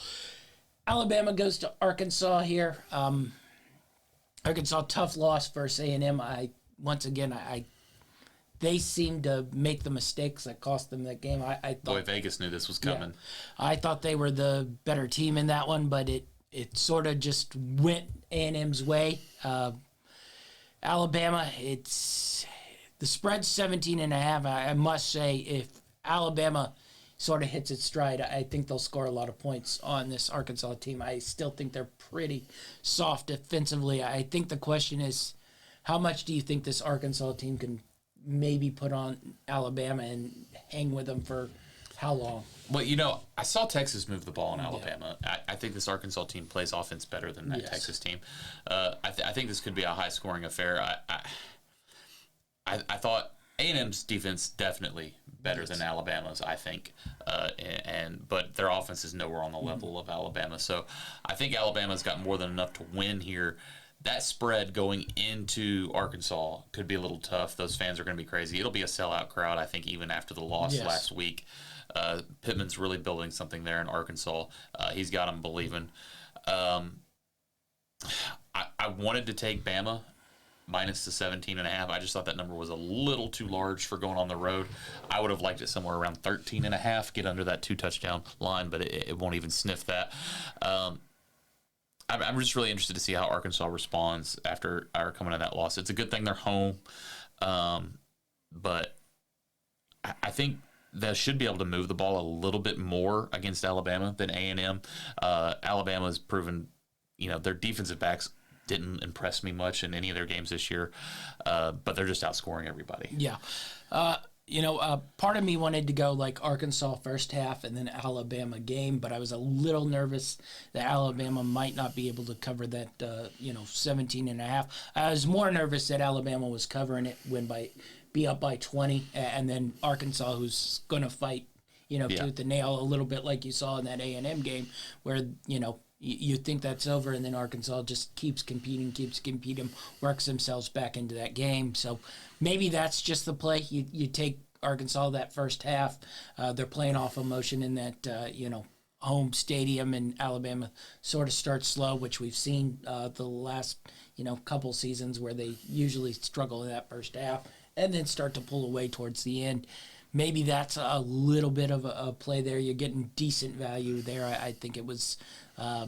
B: Alabama goes to Arkansas here. Arkansas, tough loss versus A&M. They seem to make the mistakes that cost them that game. I thought,
C: Boy, Vegas knew this was coming.
B: Yeah, I thought they were the better team in that one, but it sort of just went A&M's way. Alabama, the spread's 17.5. I must say, if Alabama sort of hits its stride, I think they'll score a lot of points on this Arkansas team. I still think they're pretty soft defensively. I think the question is, how much do you think this Arkansas team can maybe put on Alabama and hang with them for how long?
C: Well, I saw Texas move the ball in Alabama. Yeah. I think this Arkansas team plays offense better than that Texas team. I think this could be a high-scoring affair. I thought A&M's defense definitely better than Alabama's, I think, but their offense is nowhere on the level of Alabama. So I think Alabama's got more than enough to win here. That spread going into Arkansas could be a little tough. Those fans are going to be crazy. It'll be a sellout crowd, I think, even after the loss last week. Pittman's really building something there in Arkansas. He's got them believing. I wanted to take Bama minus the 17.5. I just thought that number was a little too large for going on the road. I would have liked it somewhere around 13.5, get under that 2-touchdown line, but it won't even sniff that. I'm just really interested to see how Arkansas responds after coming to that loss. It's a good thing they're home, but I think they should be able to move the ball a little bit more against Alabama than A&M. Alabama's proven, their defensive backs didn't impress me much in any of their games this year, but they're just outscoring everybody.
B: Yeah. Part of me wanted to go like Arkansas first half and then Alabama game, but I was a little nervous that Alabama might not be able to cover that, 17.5. I was more nervous that Alabama was covering it be up by 20, and then Arkansas, who's going to fight, tooth and nail a little bit like you saw in that A&M game where, you think that's over, and then Arkansas just keeps competing, works themselves back into that game. So maybe that's just the play. You take Arkansas that first half. They're playing off emotion in that, home stadium, and Alabama sort of starts slow, which we've seen the last, couple seasons where they usually struggle in that first half and then start to pull away towards the end. Maybe that's a little bit of a play there. You're getting decent value there. I think it was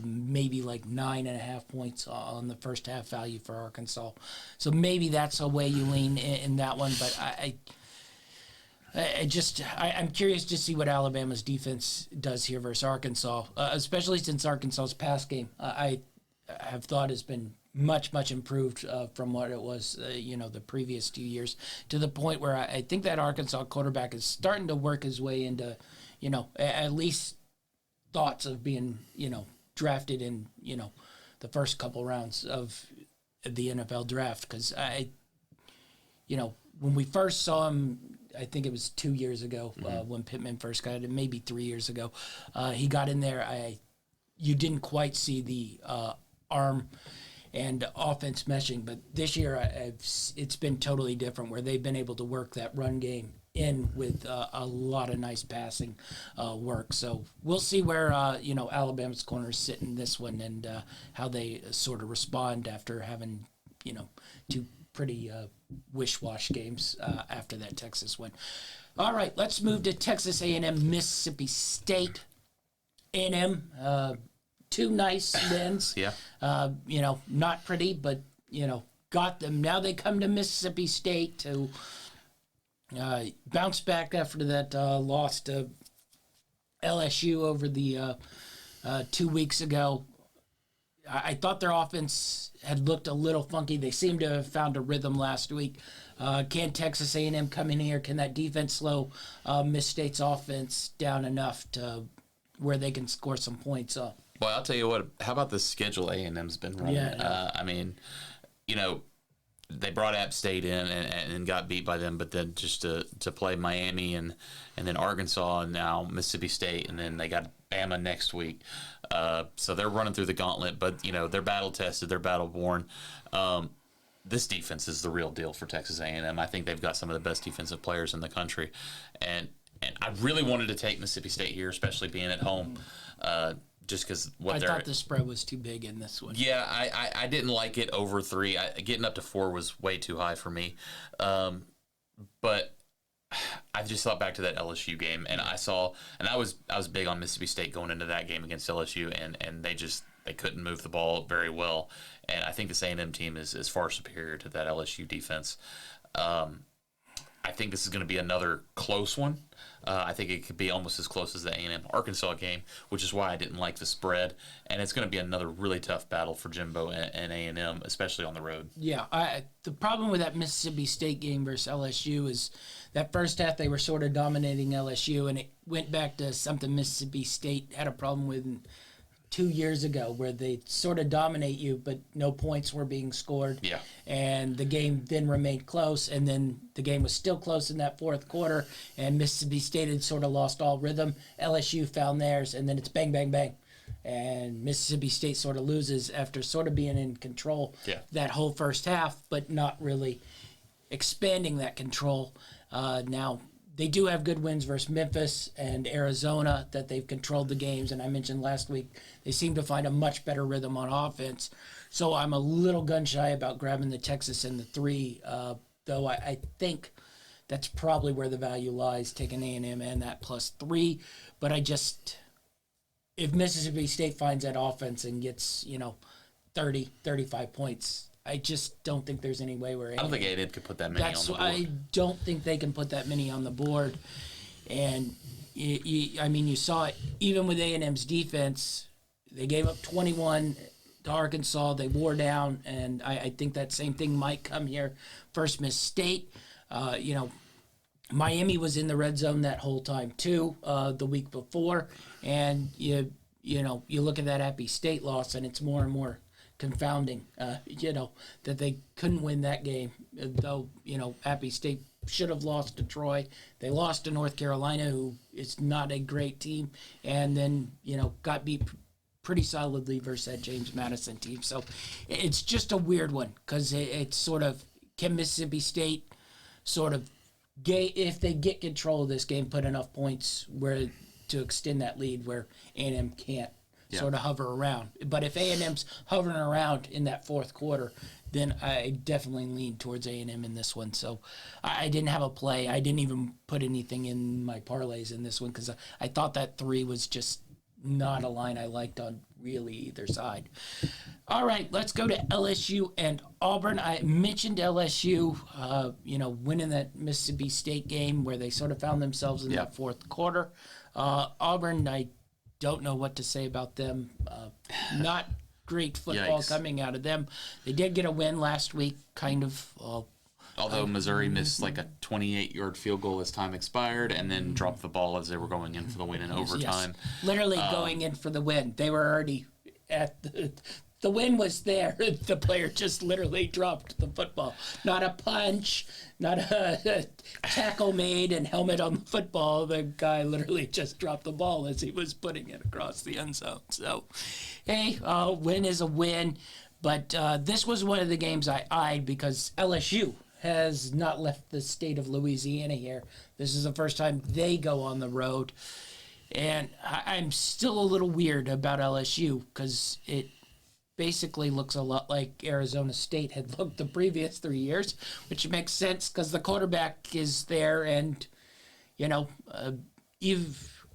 B: maybe like 9.5 points on the first half value for Arkansas. So maybe that's a way you lean in that one. But I'm curious to see what Alabama's defense does here versus Arkansas, especially since Arkansas's pass game. I have thought has been much improved from what it was, the previous 2 years, to the point where I think that Arkansas quarterback is starting to work his way into, at least thoughts of being, drafted in, the first couple rounds of the NFL draft. Because when we first saw him, I think it was 2 years ago when Pittman first got it, maybe 3 years ago, he got in there. You didn't quite see the arm and offense meshing, but this year it's been totally different, where they've been able to work that run game in with a lot of nice passing work. So we'll see where Alabama's corners sit in this one, and how they sort of respond after having two pretty wish-wash games after that Texas win. All right, let's move to Texas A&M, Mississippi State. A&M, two nice wins.
C: Yeah.
B: Not pretty, but, got them. Now they come to Mississippi State to bounce back after that loss to LSU over the 2 weeks ago. I thought their offense had looked a little funky. They seemed to have found a rhythm last week. Can Texas A&M come in here? Can that defense slow Miss State's offense down enough to where they can score some points up?
C: Well, I'll tell you what. How about the schedule A&M's been running?
B: Yeah.
C: I mean, they brought App State in and got beat by them, but then just to play Miami and then Arkansas and now Mississippi State, and then they got Bama next week. So they're running through the gauntlet, but they're battle tested, they're battle born. This defense is the real deal for Texas A&M. I think they've got some of the best defensive players in the country, and I really wanted to take Mississippi State here, especially being at home. Just because
B: I thought the spread was too big in this one.
C: Yeah, I didn't like it over 3. Getting up to 4 was way too high for me. But I just thought back to that LSU game, and I was big on Mississippi State going into that game against LSU, and they couldn't move the ball very well. And I think this A&M team is far superior to that LSU defense. I think this is going to be another close one. I think it could be almost as close as the A&M Arkansas game, which is why I didn't like the spread. And it's going to be another really tough battle for Jimbo and A&M, especially on the road.
B: Yeah, the problem with that Mississippi State game versus LSU is that first half they were sort of dominating LSU, and it went back to something Mississippi State had a problem with 2 years ago, where they sort of dominate you, but no points were being scored.
C: Yeah.
B: And the game then remained close, and then the game was still close in that fourth quarter, and Mississippi State had sort of lost all rhythm. LSU found theirs, and then it's bang, bang, bang. And Mississippi State sort of loses after sort of being in control that whole first half, but not really expanding that control. Now, they do have good wins versus Memphis and Arizona that they've controlled the games. And I mentioned last week, they seem to find a much better rhythm on offense. So I'm a little gun-shy about grabbing the Texas and the 3, though I think that's probably where the value lies, taking A&M and that +3. But if Mississippi State finds that offense and gets, 30, 35 points, I just don't think there's any way where
C: I don't think A&M could put that many on the board.
B: I don't think they can put that many on the board. And, you saw it even with A&M's defense. They gave up 21 to Arkansas. They wore down, and I think that same thing might come here. First, Miss State. Miami was in the red zone that whole time, too, the week before. And, you look at that Appy State loss, and it's more and more confounding, that they couldn't win that game, though, Appy State should have lost to Troy. They lost to North Carolina, who is not a great team, and then, got beat pretty solidly versus that James Madison team. So it's just a weird one, because it's sort of, can Mississippi State sort of, if they get control of this game, put enough points to extend that lead where A&M can't sort of hover around. But if A&M's hovering around in that fourth quarter, then I definitely lean towards A&M in this one. So I didn't have a play. I didn't even put anything in my parlays in this one, because I thought that 3 was just not a line I liked on really either side. All right, let's go to LSU and Auburn. I mentioned LSU, winning that Mississippi State game where they sort of found themselves in that fourth quarter. Auburn, I don't know what to say about them. Not great football coming out of them. They did get a win last week, kind of.
C: Although Missouri missed like a 28-yard field goal as time expired and then dropped the ball as they were going in for the win in overtime.
B: Yes. Literally going in for the win. They were already at the win was there. The player just literally dropped the football. Not a punch, not a tackle made and helmet on the football. The guy literally just dropped the ball as he was putting it across the end zone. So, hey, win is a win. But this was one of the games I eyed because LSU has not left the state of Louisiana here. This is the first time they go on the road. And I'm still a little weird about LSU because it basically looks a lot like Arizona State had looked the previous 3 years, which makes sense because the quarterback is there and,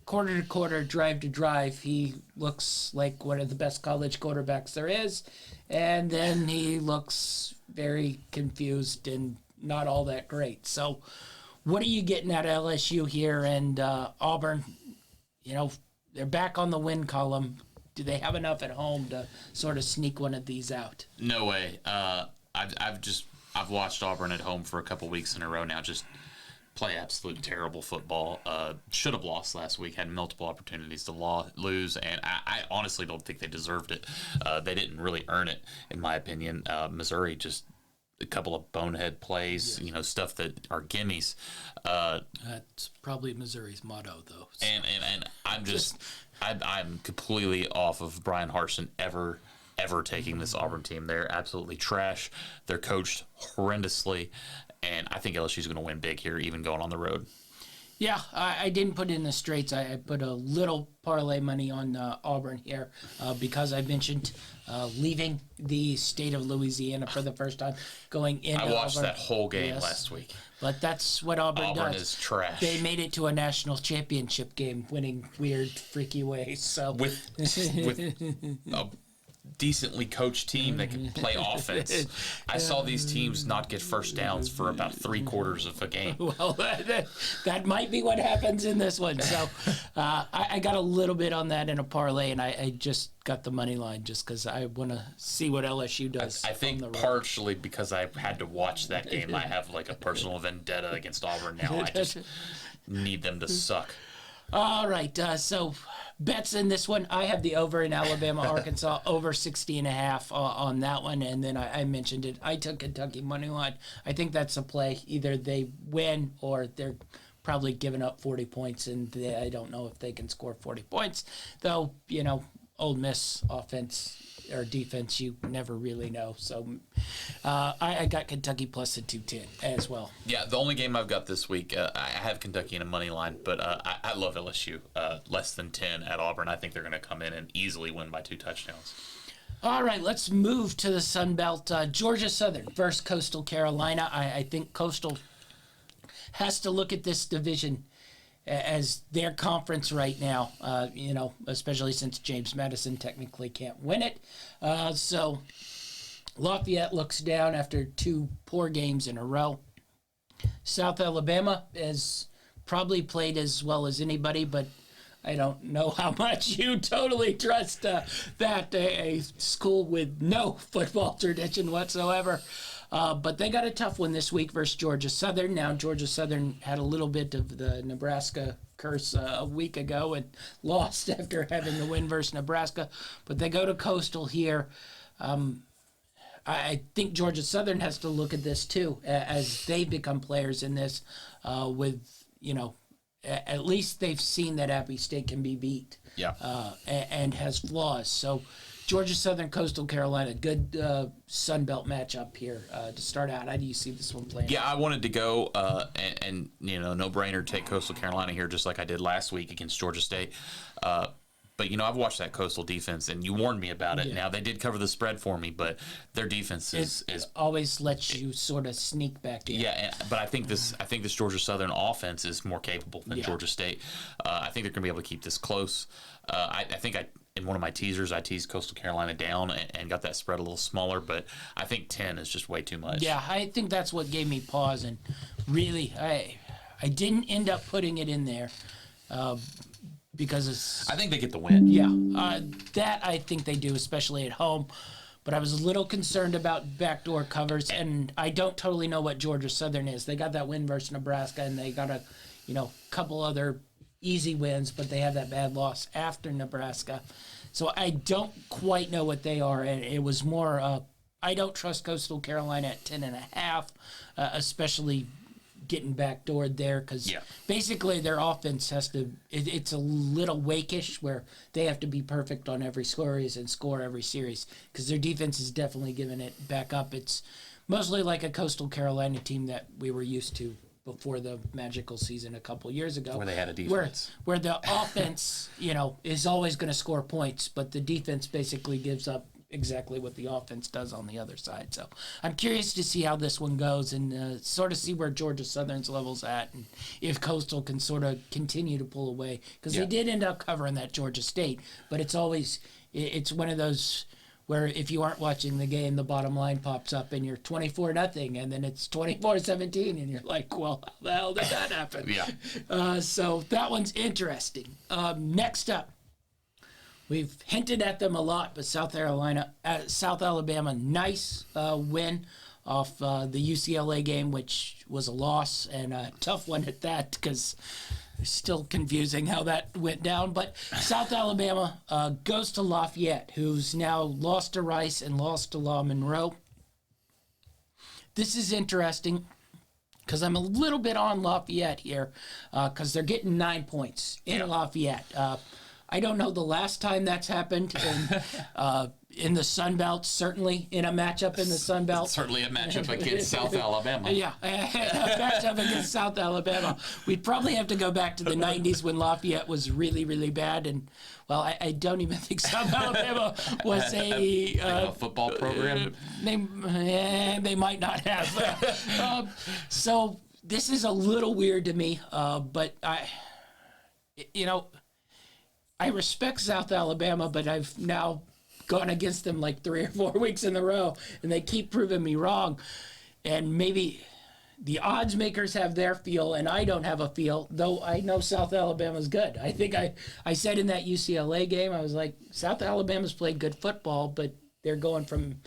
B: quarter to quarter, drive to drive, he looks like one of the best college quarterbacks there is. And then he looks very confused and not all that great. So what are you getting at LSU here? And Auburn, they're back on the win column. Do they have enough at home to sort of sneak one of these out?
C: No way. I've watched Auburn at home for a couple weeks in a row now. Just play absolute terrible football. Should have lost last week. Had multiple opportunities to lose, and I honestly don't think they deserved it. They didn't really earn it, in my opinion. Missouri just a couple of bonehead plays, stuff that are gimmies.
B: That's probably Missouri's motto, though. So.
C: And I'm completely off of Brian Harsin ever taking this Auburn team. They're absolutely trash. They're coached horrendously, and I think LSU's going to win big here, even going on the road.
B: Yeah, I didn't put it in the straights. I put a little parlay money on Auburn here because I mentioned leaving the state of Louisiana for the first time, going into Auburn.
C: I watched that whole game last week.
B: But that's what Auburn does.
C: Auburn is trash.
B: They made it to a national championship game, winning weird, freaky ways. So
C: with a decently coached team that can play offense. I saw these teams not get first downs for about 3/4 of a game.
B: Well, that might be what happens in this one. So I got a little bit on that in a parlay, and I just got the money line just because I want to see what LSU does.
C: I think partially because I had to watch that game. I have like a personal vendetta against Auburn now. I just need them to suck.
B: All right, so bets in this one. I have the over in Alabama, Arkansas, over 60.5 on that one. And then I mentioned it. I took Kentucky money line. I think that's a play. Either they win or they're probably giving up 40 points, and I don't know if they can score 40 points. Though, Ole Miss offense or defense, you never really know. So I got Kentucky plus the 210 as well.
C: Yeah, the only game I've got this week, I have Kentucky in a money line, but I love LSU. Less than 10 at Auburn. I think they're going to come in and easily win by 2 touchdowns.
B: All right, let's move to the Sun Belt. Georgia Southern versus Coastal Carolina. I think Coastal has to look at this division as their conference right now, especially since James Madison technically can't win it. So Lafayette looks down after 2 poor games in a row. South Alabama has probably played as well as anybody, but I don't know how much you totally trust that, a school with no football tradition whatsoever. But they got a tough one this week versus Georgia Southern. Now, Georgia Southern had a little bit of the Nebraska curse a week ago and lost after having the win versus Nebraska. But they go to Coastal here. I think Georgia Southern has to look at this, too, as they become players in this with, at least they've seen that Appy State can be beat.
C: Yeah.
B: And has flaws. So Georgia Southern, Coastal Carolina, good Sun Belt matchup here to start out. How do you see this one playing?
C: Yeah, I wanted to go and no brainer take Coastal Carolina here, just like I did last week against Georgia State. But I've watched that Coastal defense, and you warned me about it. Yeah. Now they did cover the spread for me, but their defense is
B: always lets you sort of sneak back in.
C: Yeah, but I think this Georgia Southern offense is more capable than Georgia State. I think they're going to be able to keep this close. I think in one of my teasers, I teased Coastal Carolina down and got that spread a little smaller, but I think 10 is just way too much.
B: Yeah, I think that's what gave me pause, and really, I didn't end up putting it in there. because it's
C: I think they get the win.
B: yeah, that I think they do, especially at home. But I was a little concerned about backdoor covers, and I don't totally know what Georgia Southern is. They got that win versus Nebraska, and they got a, couple other easy wins, but they have that bad loss after Nebraska. So I don't quite know what they are, and it was more. I don't trust Coastal Carolina at 10.5, especially getting backdoored there, because basically their offense has to, it's a little wakish where they have to be perfect on every series and score every series, because their defense is definitely giving it back up. It's mostly like a Coastal Carolina team that we were used to before the magical season a couple years ago,
C: Where they had a defense.
B: where the offense is always going to score points, but the defense basically gives up exactly what the offense does on the other side. So I'm curious to see how this one goes, and sort of see where Georgia Southern's level's at, and if Coastal can sort of continue to pull away, because they did end up covering that Georgia State, but it's one of those where if you aren't watching the game, the bottom line pops up and you're 24-0, and then it's 24-17, and you're like, well, how the hell did that happen? So that one's interesting. Next up, we've hinted at them a lot, but South Alabama, nice win off the UCLA game, which was a loss, and a tough one at that, because it's still confusing how that went down. But South Alabama goes to Lafayette, who's now lost to Rice and lost to Law Monroe. This is interesting, because I'm a little bit on Lafayette here, because they're getting 9 points in Lafayette. I don't know the last time that's happened in the Sun Belt, certainly in a matchup in the Sun Belt.
C: Certainly a matchup against South Alabama.
B: Yeah, a matchup against South Alabama. We'd probably have to go back to the 90s when Lafayette was really, really bad. And, well, I don't even think South Alabama was
C: a football program.
B: They might not have. So this is a little weird to me, but I respect South Alabama, but I've now gone against them like 3 or 4 weeks in a row, and they keep proving me wrong. And maybe the odds makers have their feel, and I don't have a feel, though I know South Alabama's good. I think I said in that UCLA game, I was like, South Alabama's played good football, but they're going from,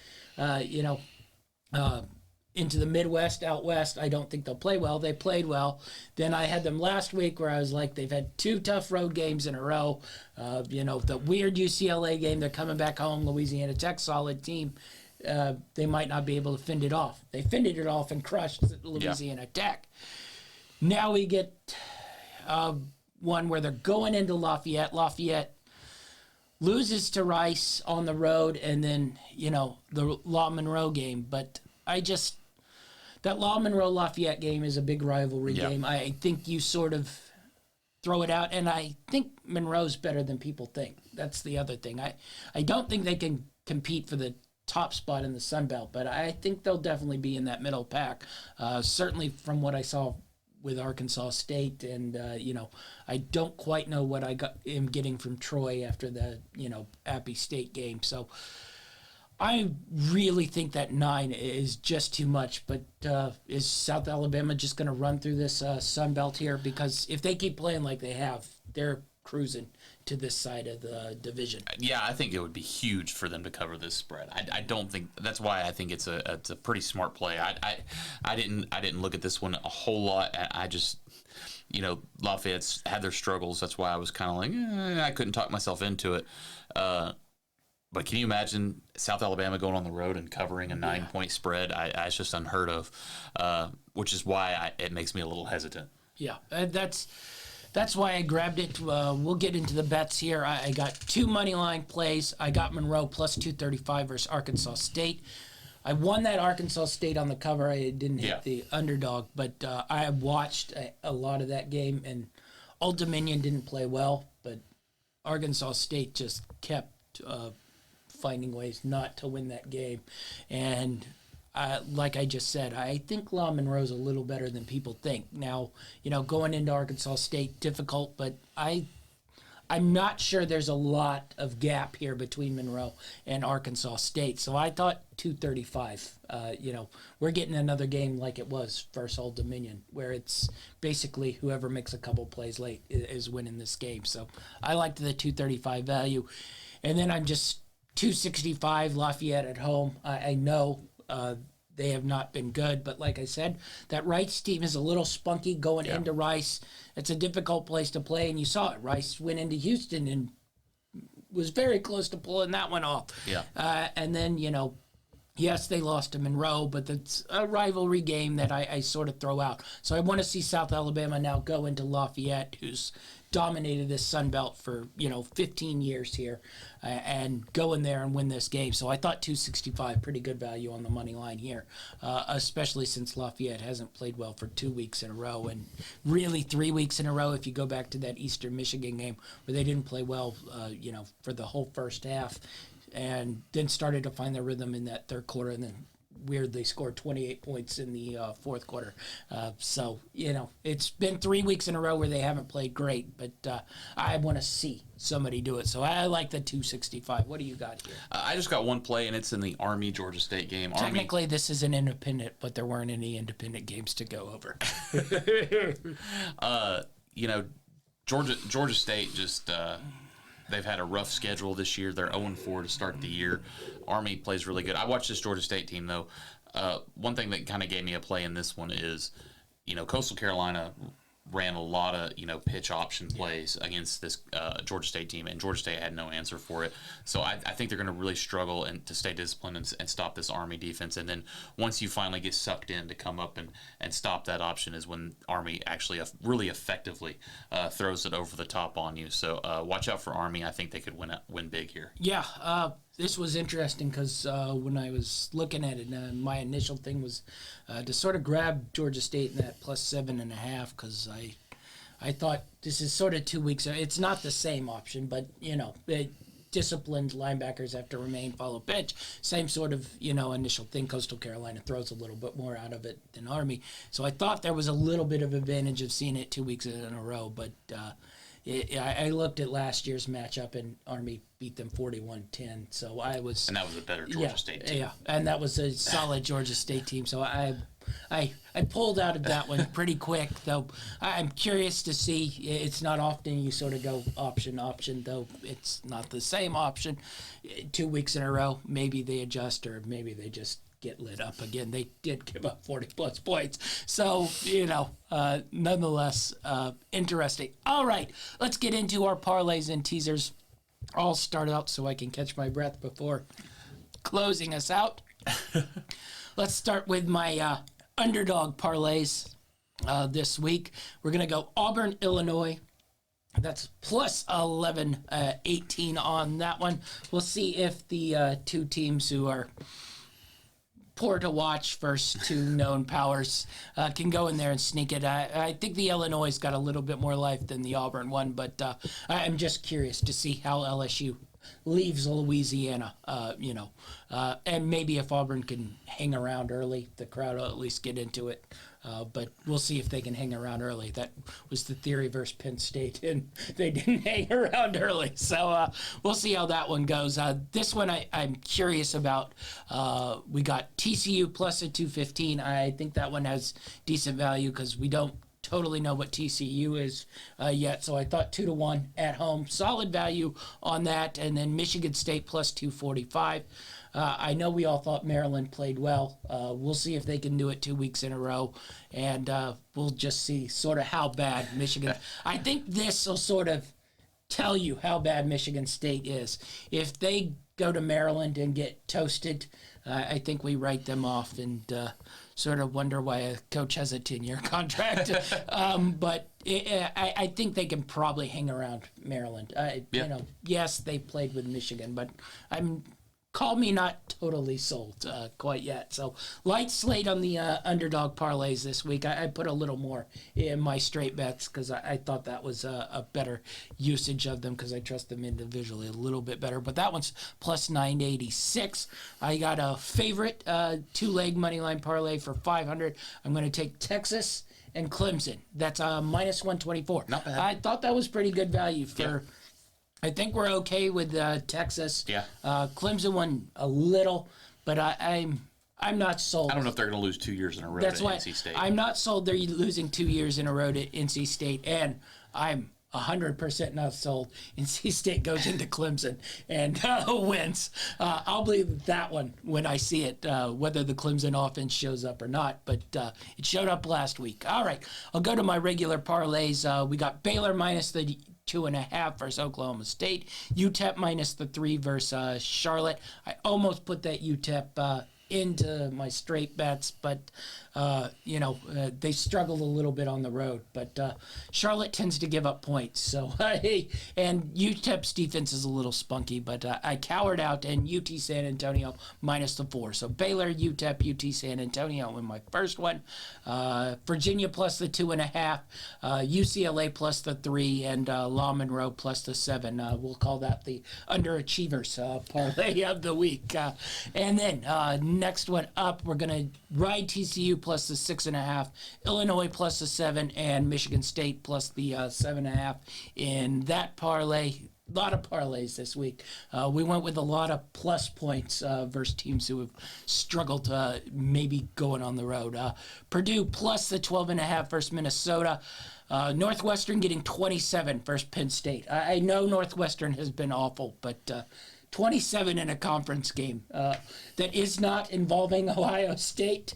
B: into the Midwest, out West. I don't think they'll play well. They played well. Then I had them last week where I was like, they've had 2 tough road games in a row. The weird UCLA game, they're coming back home. Louisiana Tech, solid team. They might not be able to fend it off. They fended it off and crushed Louisiana Tech. Now we get one where they're going into Lafayette. Lafayette loses to Rice on the road, and then, the Law Monroe game. But that Law Monroe Lafayette game is a big rivalry game. I think you sort of throw it out, and I think Monroe's better than people think. That's the other thing. I don't think they can compete for the top spot in the Sun Belt, but I think they'll definitely be in that middle pack. Certainly from what I saw with Arkansas State, and I don't quite know what I am getting from Troy after the Appy State game. So I really think that 9 is just too much, but is South Alabama just going to run through this Sun Belt here? Because if they keep playing like they have, they're cruising to this side of the division.
C: Yeah, I think it would be huge for them to cover this spread. I don't think that's why I think it's a pretty smart play. I didn't look at this one a whole lot. I just Lafayette's had their struggles. That's why I was kind of like I couldn't talk myself into it. But can you imagine South Alabama going on the road and covering a 9-point spread? It's just unheard of, which is why it makes me a little hesitant.
B: Yeah, that's why I grabbed it. We'll get into the bets here. I got 2 money line plays. I got Monroe plus 235 versus Arkansas State. I won that Arkansas State on the cover. I didn't hit the underdog, but I watched a lot of that game, and Old Dominion didn't play well, but Arkansas State just kept finding ways not to win that game. And like I just said, I think Law Monroe's a little better than people think. Now, going into Arkansas State, difficult, but I I'm not sure there's a lot of gap here between Monroe and Arkansas State. So I thought 235. We're getting another game like it was versus Old Dominion, where it's basically whoever makes a couple plays late is winning this game. So I liked the 235 value. And then I'm just 265 Lafayette at home. I know they have not been good, but like I said, that Rice team is a little spunky going into Rice. It's a difficult place to play, and you saw it. Rice went into Houston and was very close to pulling that one off.
C: Yeah.
B: And then, yes, they lost to Monroe, but it's a rivalry game that I sort of throw out. So I want to see South Alabama now go into Lafayette, who's dominated this Sun Belt for 15 years here, and go in there and win this game. So I thought 265, pretty good value on the money line here, especially since Lafayette hasn't played well for 2 weeks in a row, and really 3 weeks in a row if you go back to that Eastern Michigan game where they didn't play well, for the whole first half, and then started to find their rhythm in that third quarter, and then weirdly scored 28 points in the fourth quarter. So it's been 3 weeks in a row where they haven't played great, but I want to see somebody do it. So I like the 265. What do you got here?
C: I just got one play, and it's in the Army-Georgia State game.
B: Technically, this is an independent, but there weren't any independent games to go over.
C: Georgia State just... they've had a rough schedule this year. They're 0-4 to start the year. Army plays really good. I watched this Georgia State team, though. One thing that kind of gave me a play in this one is, Coastal Carolina ran a lot of, pitch option plays against this Georgia State team, and Georgia State had no answer for it. So I think they're going to really struggle and to stay disciplined and stop this Army defense. And then once you finally get sucked in to come up and stop that option is when Army actually really effectively throws it over the top on you. So watch out for Army. I think they could win big here.
B: Yeah, this was interesting because when I was looking at it, my initial thing was to sort of grab Georgia State in that plus 7.5 because I thought this is sort of 2 weeks. It's not the same option, but disciplined linebackers have to remain, follow pitch. Same sort of initial thing. Coastal Carolina throws a little bit more out of it than Army, so I thought there was a little bit of advantage of seeing it 2 weeks in a row, but. I looked at last year's matchup, and Army beat them 41-10. So I was,
C: and that was a better Georgia State team.
B: Yeah, and that was a solid Georgia State team. So I pulled out of that one pretty quick. Though I'm curious to see. It's not often you sort of go option, though it's not the same option. 2 weeks in a row, maybe they adjust, or maybe they just get lit up again. They did give up 40-plus points. So, nonetheless, interesting. All right, let's get into our parlays and teasers. I'll start out so I can catch my breath before closing us out. Let's start with my underdog parlays this week. We're going to go Auburn, Illinois. That's plus 18 on that one. We'll see if the two teams who are poor to watch versus two known powers can go in there and sneak it. I think the Illinois got a little bit more life than the Auburn one, but I'm just curious to see how LSU leaves Louisiana, and maybe if Auburn can hang around early, the crowd will at least get into it. But we'll see if they can hang around early. That was the theory versus Penn State, and they didn't hang around early. So we'll see how that one goes. This one I'm curious about. We got TCU plus a 215. I think that one has decent value because we don't totally know what TCU is yet. So I thought 2-1 at home. Solid value on that. And then Michigan State plus 245. I know we all thought Maryland played well. We'll see if they can do it 2 weeks in a row, and we'll just see sort of how bad Michigan. I think this will sort of tell you how bad Michigan State is. If they go to Maryland and get toasted, I think we write them off and sort of wonder why a coach has a 10-year contract. But I think they can probably hang around Maryland. Yes, they played with Michigan, but call me not totally sold quite yet. So light slate on the underdog parlays this week. I put a little more in my straight bets because I thought that was a better usage of them because I trust them individually a little bit better. But that one's plus 986. I got a favorite two-leg money line parlay for 500. I'm going to take Texas and Clemson. That's minus 124.
C: Not bad.
B: I thought that was pretty good value for I think we're okay with Texas.
C: Yeah.
B: Clemson won a little, but I'm not sold.
C: I don't know if they're going to lose 2 years in a row
B: That's
C: to
B: why
C: NC State.
B: I'm not sold they're losing 2 years in a row to NC State, and I'm 100% not sold NC State goes into Clemson and wins. I'll believe that one when I see it, whether the Clemson offense shows up or not, but it showed up last week. All right, I'll go to my regular parlays. We got Baylor minus the 2.5 versus Oklahoma State, UTEP minus the 3 versus Charlotte. I almost put that UTEP into my straight bets, but they struggled a little bit on the road. But Charlotte tends to give up points, so and UTEP's defense is a little spunky, but I cowered out, and UT San Antonio minus the 4. So Baylor, UTEP, UT San Antonio in my first one. Virginia plus the 2.5, UCLA plus the 3, and La Monroe plus the 7. We'll call that the underachievers parlay of the week. And then next one up, we're going to ride TCU plus the 6.5, Illinois plus the 7, and Michigan State plus the 7.5 in that parlay. A lot of parlays this week. We went with a lot of plus points versus teams who have struggled maybe going on the road. Purdue plus the 12.5 versus Minnesota. Northwestern getting 27 versus Penn State. I know Northwestern has been awful, but 27 in a conference game that is not involving Ohio State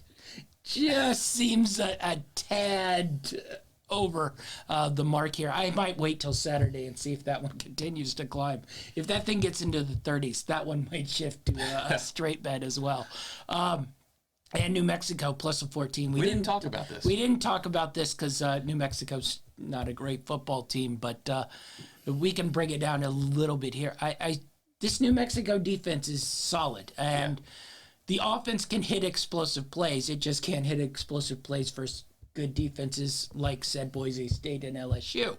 B: just seems a tad over the mark here. I might wait till Saturday and see if that one continues to climb. If that thing gets into the 30s, that one might shift to a straight bet as well. And New Mexico plus a 14.
C: We didn't talk about this.
B: We didn't talk about this because New Mexico's not a great football team, but we can bring it down a little bit here. This New Mexico defense is solid, and the offense can hit explosive plays. It just can't hit explosive plays for good defenses like said Boise State and LSU.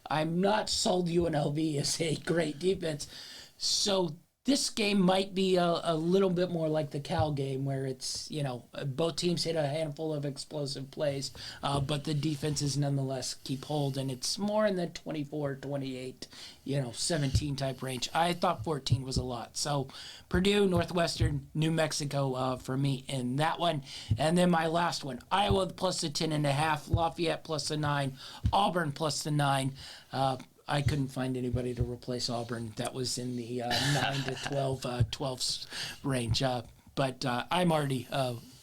B: I'm not sold UNLV is a great defense. So this game might be a little bit more like the Cal game where it's, both teams hit a handful of explosive plays, but the defenses nonetheless keep hold, and it's more in the 24, 28, 17 type range. I thought 14 was a lot. So Purdue, Northwestern, New Mexico for me in that one. And then my last one, Iowa plus the 10.5, Lafayette plus the 9, Auburn plus the 9. I couldn't find anybody to replace Auburn that was in the 9 to 12 range. But I'm already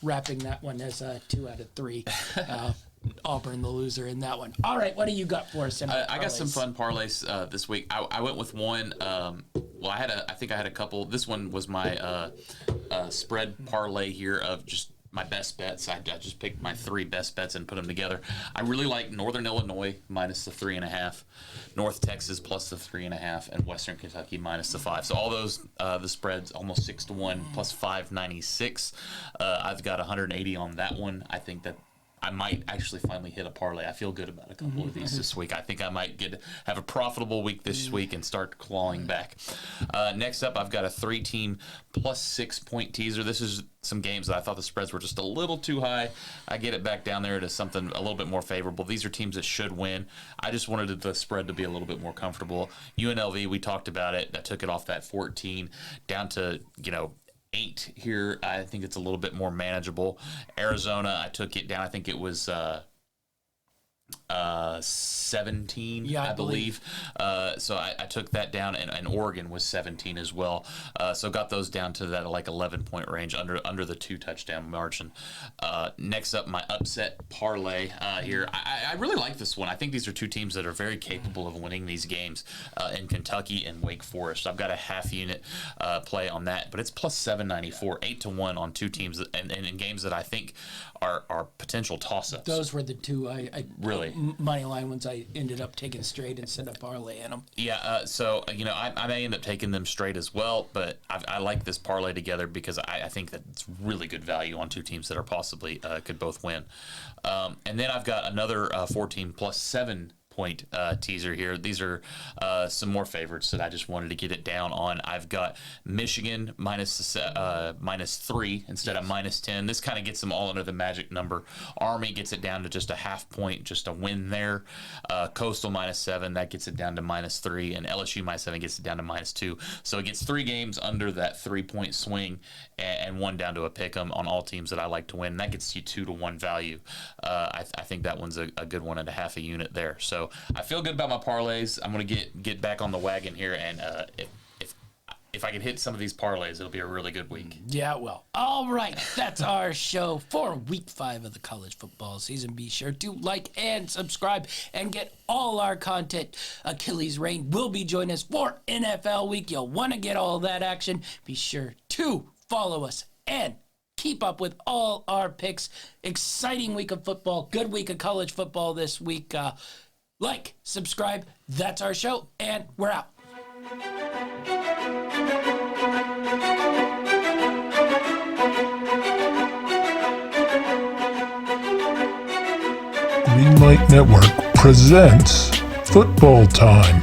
B: wrapping that one as a 2 out of 3. Auburn the loser in that one. All right, what do you got for us?
C: I got some fun parlays this week. I went with one. I think I had a couple. This one was my spread parlay here of just my best bets. I just picked my 3 best bets and put them together. I really like Northern Illinois minus the 3.5, North Texas plus the 3.5, and Western Kentucky minus the 5. So all those the spreads almost 6-1 plus 596. I've got 180 on that one. I think that I might actually finally hit a parlay. I feel good about a couple of these this week. I think I might have a profitable week this week and start clawing back. Next up, I've got a 3-team plus 6-point teaser. This is some games that I thought the spreads were just a little too high. I get it back down there to something a little bit more favorable. These are teams that should win. I just wanted the spread to be a little bit more comfortable. UNLV, we talked about it. I took it off that 14 down to, 8 here. I think it's a little bit more manageable. Arizona, I took it down. I think it was 17, I believe. So I took that down, and Oregon was 17 as well. So got those down to that 11-point range under the 2-touchdown margin. Next up, my upset parlay here. I really like this one. I think these are 2 teams that are very capable of winning these games in Kentucky and Wake Forest. I've got a half-unit play on that, but it's plus 794, 8-1 on 2 teams, and in games that I think are potential toss-ups.
B: Those were the 2 I
C: really
B: money line ones I ended up taking straight instead of parlay in them.
C: Yeah, so I may end up taking them straight as well, but I like this parlay together because I think that it's really good value on 2 teams that are possibly could both win. And then I've got another 14 plus 7 point teaser here. These are some more favorites that I just wanted to get it down on. I've got Michigan -3 instead of -10. This kind of gets them all under the magic number. Army gets it down to just a half point, just a win there. Coastal -7, that gets it down to -3, and LSU -7 gets it down to -2. So it gets 3 games under that 3-point swing, and 1 down to a pick 'em on all teams that I like to win. That gets you 2-to-1 value. I think that one's a good 1.5 a unit there. So I feel good about my parlays. I'm gonna get back on the wagon here, and if I can hit some of these parlays, it'll be a really good week.
B: Yeah, well, all right. That's our show for week 5 of the college football season. Be sure to like and subscribe and get all our content. Achilles Rain will be joining us for NFL week. You'll want to get all that action. Be sure to follow us and keep up with all our picks. Exciting week of football. Good week of college football this week. Like, subscribe. That's our show, and we're out.
A: Greenlight Network presents Football Time.